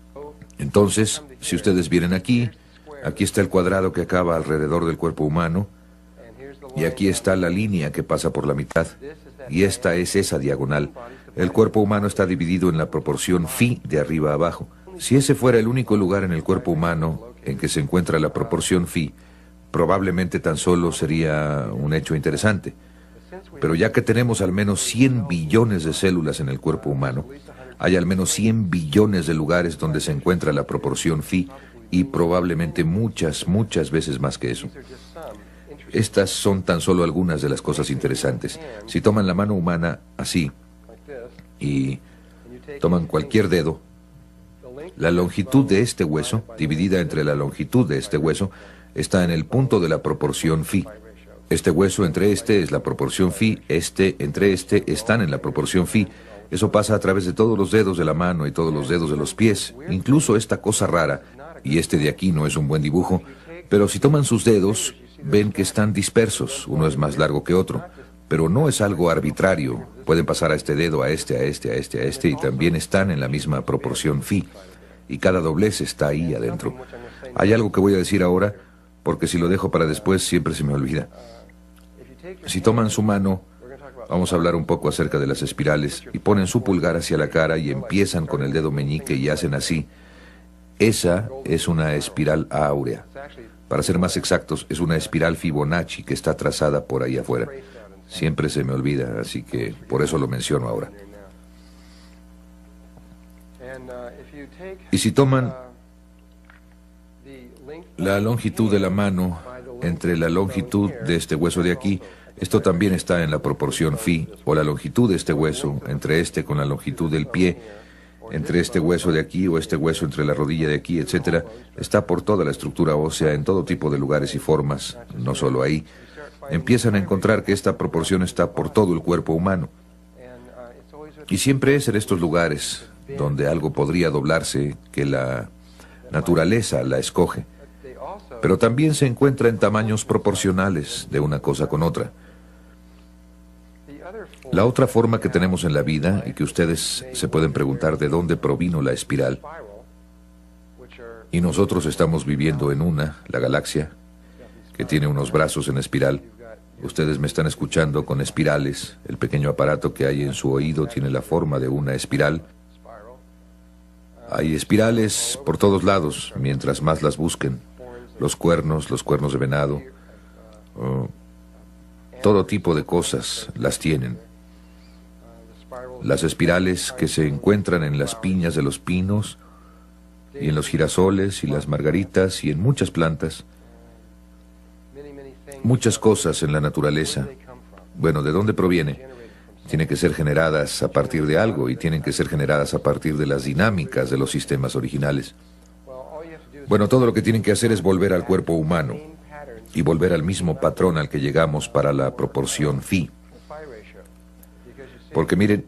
Entonces, si ustedes vienen aquí está el cuadrado que acaba alrededor del cuerpo humano, y aquí está la línea que pasa por la mitad, y esta es esa diagonal. El cuerpo humano está dividido en la proporción phi de arriba a abajo. Si ese fuera el único lugar en el cuerpo humano en que se encuentra la proporción phi, probablemente tan solo sería un hecho interesante. Pero ya que tenemos al menos 100 billones de células en el cuerpo humano, hay al menos 100 billones de lugares donde se encuentra la proporción phi, y probablemente muchas veces más que eso. Estas son tan solo algunas de las cosas interesantes. Si toman la mano humana así, y toman cualquier dedo, la longitud de este hueso, dividida entre la longitud de este hueso, está en el punto de la proporción phi. Este hueso entre este es la proporción phi, este entre este están en la proporción phi. Eso pasa a través de todos los dedos de la mano y todos los dedos de los pies, incluso esta cosa rara, y este de aquí no es un buen dibujo, pero si toman sus dedos, ven que están dispersos, uno es más largo que otro, pero no es algo arbitrario. Pueden pasar a este dedo, a este, y también están en la misma proporción phi, y cada doblez está ahí adentro. Hay algo que voy a decir ahora, porque si lo dejo para después siempre se me olvida. Si toman su mano, vamos a hablar un poco acerca de las espirales, y ponen su pulgar hacia la cara y empiezan con el dedo meñique y hacen así. Esa es una espiral áurea. Para ser más exactos, es una espiral Fibonacci que está trazada por ahí afuera. Siempre se me olvida, así que por eso lo menciono ahora. Y si toman la longitud de la mano entre la longitud de este hueso de aquí Esto también está en la proporción phi, o la longitud de este hueso, entre este con la longitud del pie, entre este hueso de aquí o este hueso entre la rodilla de aquí, etc. Está por toda la estructura ósea, en todo tipo de lugares y formas, no solo ahí. Empiezan a encontrar que esta proporción está por todo el cuerpo humano. Y siempre es en estos lugares donde algo podría doblarse que la naturaleza la escoge. Pero también se encuentra en tamaños proporcionales de una cosa con otra. La otra forma que tenemos en la vida, y que ustedes se pueden preguntar de dónde provino la espiral, y nosotros estamos viviendo en una, la galaxia, que tiene unos brazos en espiral. Ustedes me están escuchando con espirales. El pequeño aparato que hay en su oído tiene la forma de una espiral. Hay espirales por todos lados, mientras más las busquen. Los cuernos de venado, todo tipo de cosas las tienen. Las espirales que se encuentran en las piñas de los pinos, y en los girasoles y las margaritas y en muchas plantas. Muchas cosas en la naturaleza. Bueno, ¿de dónde proviene? Tienen que ser generadas a partir de algo y tienen que ser generadas a partir de las dinámicas de los sistemas originales. Bueno, todo lo que tienen que hacer es volver al cuerpo humano y volver al mismo patrón al que llegamos para la proporción phi. Porque miren,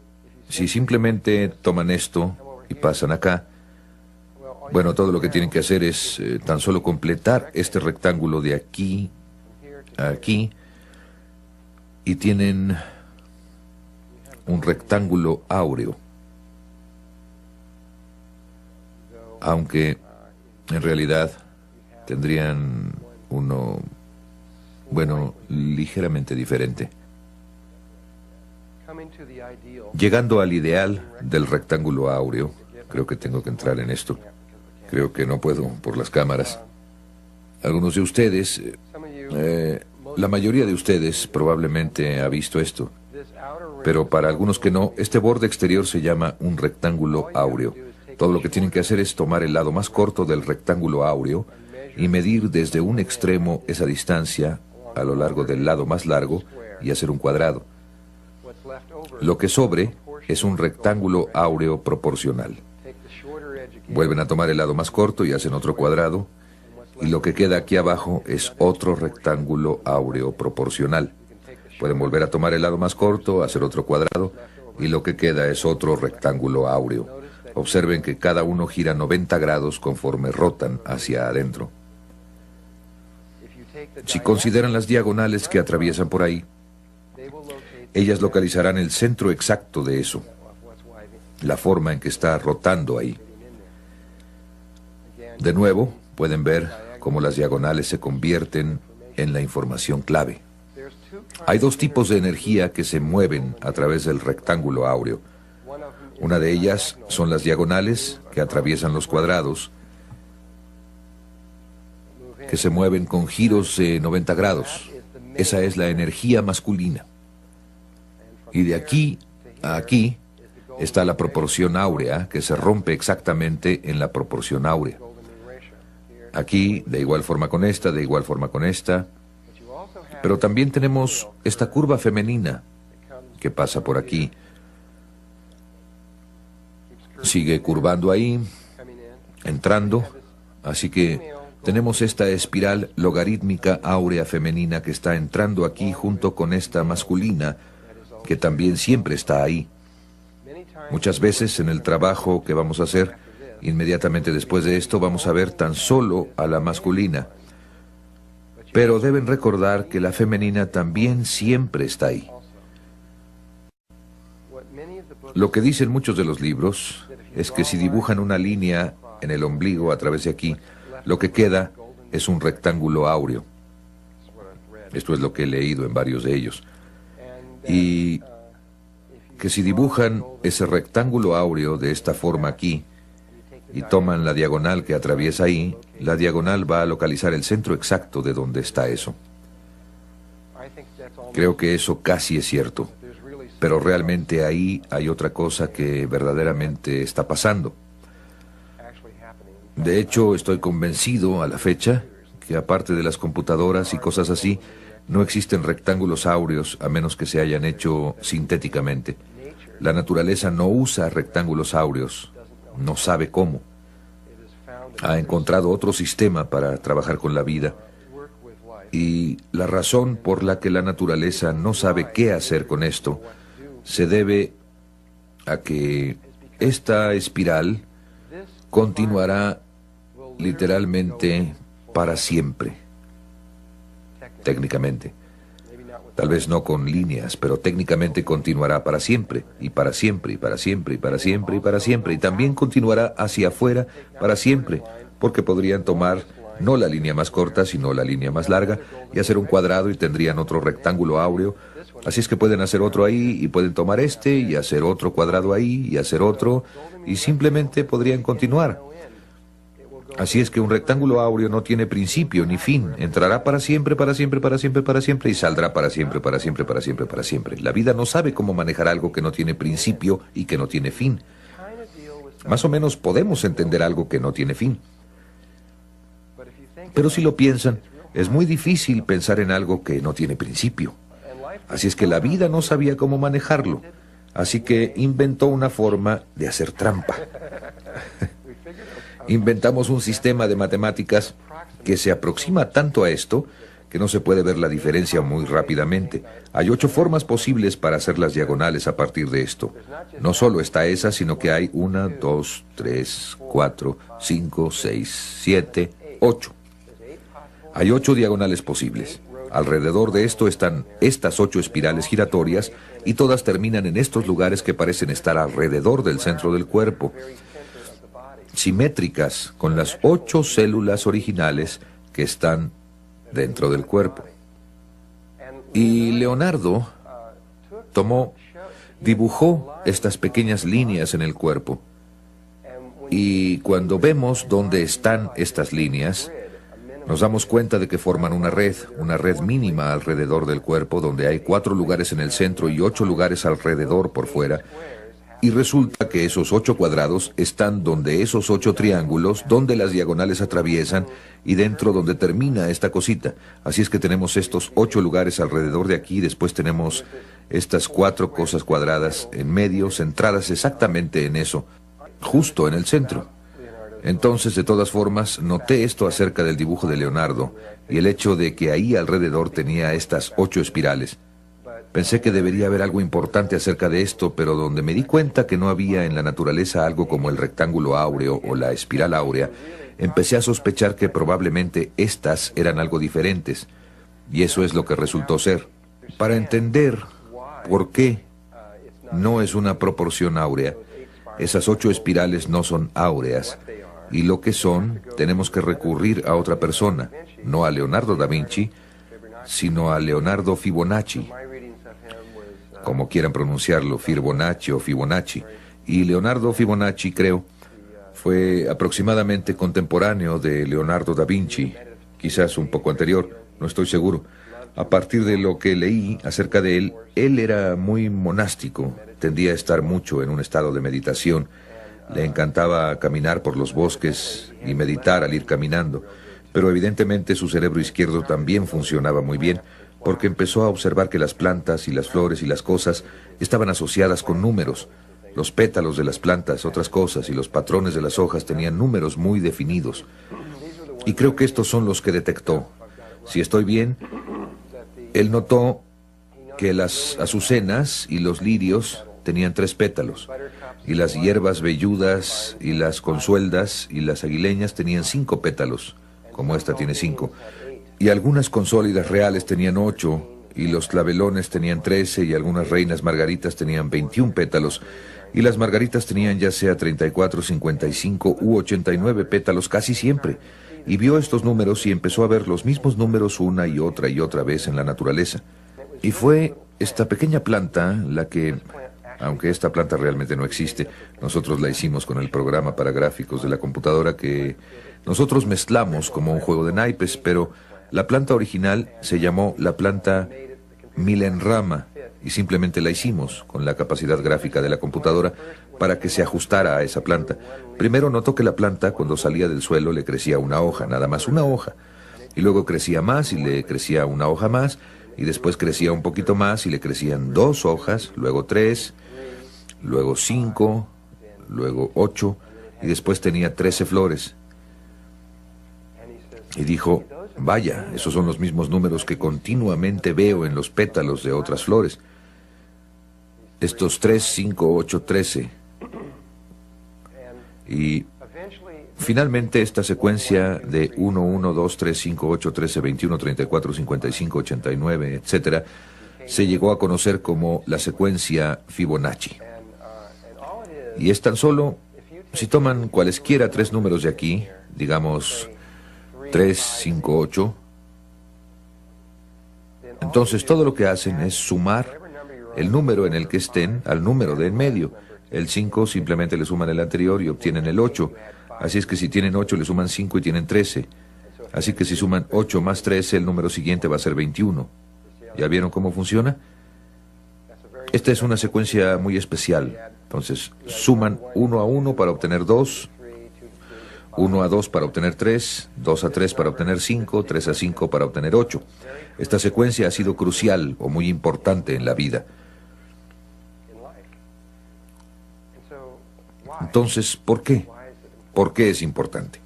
si simplemente toman esto y pasan acá, bueno, todo lo que tienen que hacer es tan solo completar este rectángulo de aquí a aquí, y tienen un rectángulo áureo. Aunque en realidad tendrían uno, bueno, ligeramente diferente. Llegando al ideal del rectángulo áureo, creo que tengo que entrar en esto. Creo que no puedo por las cámaras. Algunos de ustedes, la mayoría de ustedes probablemente ha visto esto. Pero para algunos que no, este borde exterior se llama un rectángulo áureo. Todo lo que tienen que hacer es tomar el lado más corto del rectángulo áureo y medir desde un extremo esa distancia a lo largo del lado más largo y hacer un cuadrado. Lo que sobre es un rectángulo áureo proporcional. Vuelven a tomar el lado más corto y hacen otro cuadrado, y lo que queda aquí abajo es otro rectángulo áureo proporcional. Pueden volver a tomar el lado más corto, hacer otro cuadrado, y lo que queda es otro rectángulo áureo. Observen que cada uno gira 90 grados conforme rotan hacia adentro. Si consideran las diagonales que atraviesan por ahí, ellas localizarán el centro exacto de eso, la forma en que está rotando ahí. De nuevo, pueden ver cómo las diagonales se convierten en la información clave. Hay dos tipos de energía que se mueven a través del rectángulo áureo. Una de ellas son las diagonales que atraviesan los cuadrados, que se mueven con giros de 90 grados. Esa es la energía masculina. Y de aquí a aquí está la proporción áurea, que se rompe exactamente en la proporción áurea. Aquí, de igual forma con esta, de igual forma con esta. Pero también tenemos esta curva femenina que pasa por aquí. Sigue curvando ahí, entrando. Así que tenemos esta espiral logarítmica áurea femenina que está entrando aquí junto con esta masculina, que también siempre está ahí. Muchas veces en el trabajo que vamos a hacer, inmediatamente después de esto, vamos a ver tan solo a la masculina. Pero deben recordar que la femenina también siempre está ahí. Lo que dicen muchos de los libros es que si dibujan una línea en el ombligo a través de aquí, lo que queda es un rectángulo áureo. Esto es lo que he leído en varios de ellos. Y que si dibujan ese rectángulo áureo de esta forma aquí y toman la diagonal que atraviesa ahí, la diagonal va a localizar el centro exacto de donde está eso. Creo que eso casi es cierto, pero realmente ahí hay otra cosa que verdaderamente está pasando. De hecho, estoy convencido a la fecha que aparte de las computadoras y cosas así, No existen rectángulos áureos a menos que se hayan hecho sintéticamente. La naturaleza no usa rectángulos áureos, no sabe cómo. Ha encontrado otro sistema para trabajar con la vida. Y la razón por la que la naturaleza no sabe qué hacer con esto se debe a que esta espiral continuará literalmente para siempre. Técnicamente. Tal vez no con líneas, pero técnicamente continuará para siempre, y para siempre, y para siempre, y para siempre, y para siempre, y también continuará hacia afuera para siempre, porque podrían tomar no la línea más corta, sino la línea más larga, y hacer un cuadrado y tendrían otro rectángulo áureo. Así es que pueden hacer otro ahí, y pueden tomar este, y hacer otro cuadrado ahí, y hacer otro, y simplemente podrían continuar. Así es que un rectángulo áureo no tiene principio ni fin. Entrará para siempre, para siempre, para siempre, para siempre, y saldrá para siempre, para siempre, para siempre, para siempre. La vida no sabe cómo manejar algo que no tiene principio y que no tiene fin. Más o menos podemos entender algo que no tiene fin. Pero si lo piensan, es muy difícil pensar en algo que no tiene principio. Así es que la vida no sabía cómo manejarlo. Así que inventó una forma de hacer trampa. Inventamos un sistema de matemáticas que se aproxima tanto a esto que no se puede ver la diferencia muy rápidamente. Hay 8 formas posibles para hacer las diagonales a partir de esto. No solo está esa, sino que hay 1, 2, 3, 4, 5, 6, 7, 8. Hay 8 diagonales posibles. Alrededor de esto están estas 8 espirales giratorias y todas terminan en estos lugares que parecen estar alrededor del centro del cuerpo, simétricas con las 8 células originales que están dentro del cuerpo. Y Leonardo dibujó estas pequeñas líneas en el cuerpo. Y cuando vemos dónde están estas líneas, nos damos cuenta de que forman una red mínima alrededor del cuerpo, donde hay 4 lugares en el centro y 8 lugares alrededor por fuera. Y resulta que esos 8 cuadrados están donde esos 8 triángulos, donde las diagonales atraviesan y dentro donde termina esta cosita. Así es que tenemos estos 8 lugares alrededor de aquí, después tenemos estas 4 cosas cuadradas en medio, centradas exactamente en eso, justo en el centro. Entonces, de todas formas, noté esto acerca del dibujo de Leonardo y el hecho de que ahí alrededor tenía estas 8 espirales. Pensé que debería haber algo importante acerca de esto, pero donde me di cuenta que no había en la naturaleza algo como el rectángulo áureo o la espiral áurea, empecé a sospechar que probablemente estas eran algo diferentes, y eso es lo que resultó ser. Para entender por qué no es una proporción áurea, esas 8 espirales no son áureas, y lo que son, tenemos que recurrir a otra persona, no a Leonardo da Vinci, sino a Leonardo Fibonacci, como quieran pronunciarlo, Fibonacci o Fibonacci. Y Leonardo Fibonacci, creo, fue aproximadamente contemporáneo de Leonardo da Vinci, quizás un poco anterior, no estoy seguro. A partir de lo que leí acerca de él era muy monástico, tendía a estar mucho en un estado de meditación. Le encantaba caminar por los bosques y meditar al ir caminando, pero evidentemente su cerebro izquierdo también funcionaba muy bien, porque empezó a observar que las plantas y las flores y las cosas estaban asociadas con números. Los pétalos de las plantas, otras cosas, y los patrones de las hojas tenían números muy definidos. Y creo que estos son los que detectó. Si estoy bien, él notó que las azucenas y los lirios tenían 3 pétalos, y las hierbas velludas y las consueldas y las aguileñas tenían 5 pétalos, como esta tiene 5. Y algunas consólidas reales tenían 8, y los clavelones tenían 13, y algunas reinas margaritas tenían 21 pétalos, y las margaritas tenían ya sea 34, 55 u 89 pétalos casi siempre. Y vio estos números y empezó a ver los mismos números una y otra vez en la naturaleza. Y fue esta pequeña planta la que, aunque esta planta realmente no existe, nosotros la hicimos con el programa para gráficos de la computadora que nosotros mezclamos como un juego de naipes, pero la planta original se llamó la planta Milenrama y simplemente la hicimos con la capacidad gráfica de la computadora para que se ajustara a esa planta. Primero notó que la planta, cuando salía del suelo, le crecía una hoja, nada más una hoja. y luego crecía más y le crecía una hoja más, y después crecía un poquito más y le crecían 2 hojas, luego 3, luego 5, luego 8, y después tenía 13 flores. Y dijo, vaya, esos son los mismos números que continuamente veo en los pétalos de otras flores. Estos 3, 5, 8, 13. Y finalmente esta secuencia de 1, 1, 2, 3, 5, 8, 13, 21, 34, 55, 89, etc., se llegó a conocer como la secuencia Fibonacci. Y es tan solo, si toman cualesquiera 3 números de aquí, digamos 3, 5, 8, entonces todo lo que hacen es sumar el número en el que estén al número de en medio. El 5 simplemente le suman el anterior y obtienen el 8. Así es que si tienen 8 le suman 5 y tienen 13. Así que si suman 8 más 13, el número siguiente va a ser 21. ¿Ya vieron cómo funciona? Esta es una secuencia muy especial. Entonces, suman 1 a 1 para obtener 2, 1 a 2 para obtener 3, 2 a 3 para obtener 5, 3 a 5 para obtener 8. Esta secuencia ha sido crucial o muy importante en la vida. Entonces, ¿por qué? ¿Por qué es importante?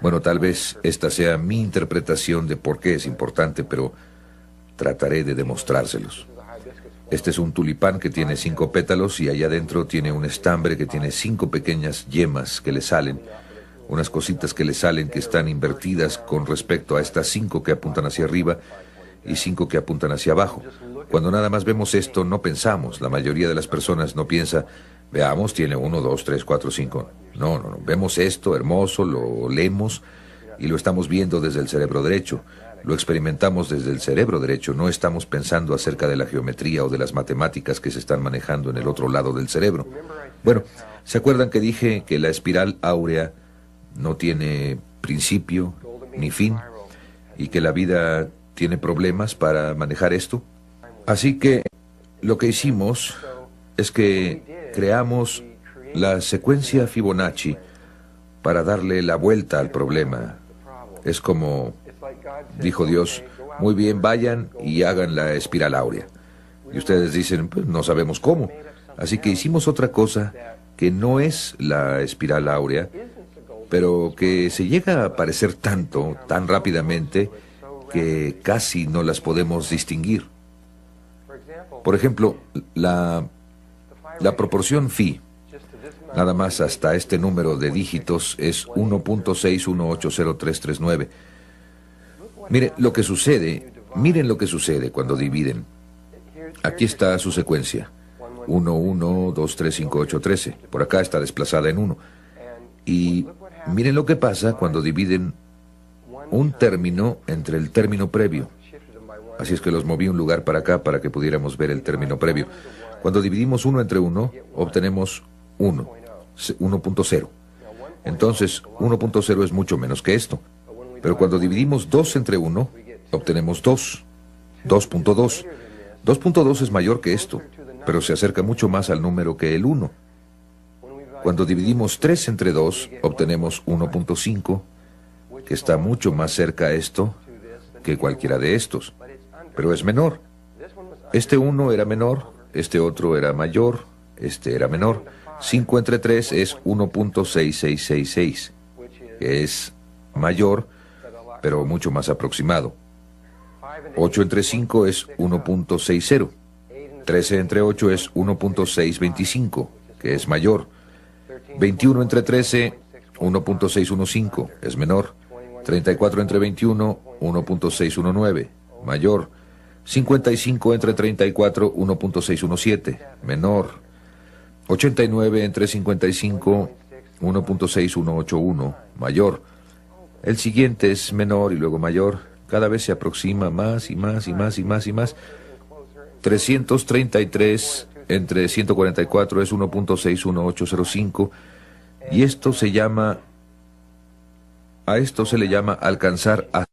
Bueno, tal vez esta sea mi interpretación de por qué es importante, pero trataré de demostrárselos. Este es un tulipán que tiene 5 pétalos y allá adentro tiene un estambre que tiene 5 pequeñas yemas que le salen, unas cositas que le salen que están invertidas con respecto a estas 5 que apuntan hacia arriba y 5 que apuntan hacia abajo. Cuando nada más vemos esto, no pensamos. La mayoría de las personas no piensa, veamos, tiene 1, 2, 3, 4, 5. No. Vemos esto hermoso, lo leemos y lo estamos viendo desde el cerebro derecho. Lo experimentamos desde el cerebro derecho. No estamos pensando acerca de la geometría o de las matemáticas que se están manejando en el otro lado del cerebro. Bueno, ¿se acuerdan que dije que la espiral áurea no tiene principio ni fin y que la vida tiene problemas para manejar esto? Así que lo que hicimos es que creamos la secuencia Fibonacci para darle la vuelta al problema. Es como, dijo Dios, muy bien, vayan y hagan la espiral áurea. Y ustedes dicen, pues no sabemos cómo. Así que hicimos otra cosa que no es la espiral áurea, pero que se llega a parecer tanto, tan rápidamente, que casi no las podemos distinguir. Por ejemplo, la proporción phi, nada más hasta este número de dígitos, es 1.6180339. Miren lo que sucede cuando dividen. Aquí está su secuencia. 1, 1, 2, 3, 5, 8, 13. Por acá está desplazada en 1. Y miren lo que pasa cuando dividen un término entre el término previo. Así es que los moví un lugar para acá para que pudiéramos ver el término previo. Cuando dividimos 1 entre 1, obtenemos 1, 1.0. Entonces, 1.0 es mucho menos que esto. Pero cuando dividimos 2 entre 1, obtenemos 2, 2.2. 2.2 es mayor que esto, pero se acerca mucho más al número que el 1. Cuando dividimos 3 entre 2, obtenemos 1.5, que está mucho más cerca a esto que cualquiera de estos, pero es menor. Este 1 era menor, este otro era mayor, este era menor. 5 entre 3 es 1.6666, que es mayor, pero mucho más aproximado. 8 entre 5 es 1.60. 13 entre 8 es 1.625, que es mayor. 21 entre 13, 1.615, es menor. 34 entre 21, 1.619, mayor. 55 entre 34, 1.617, menor. 89 entre 55, 1.6181, mayor. El siguiente es menor y luego mayor. Cada vez se aproxima más y más y más y más y más. 333 entre 144 es 1.61805 y esto se llama, a esto se le llama alcanzar a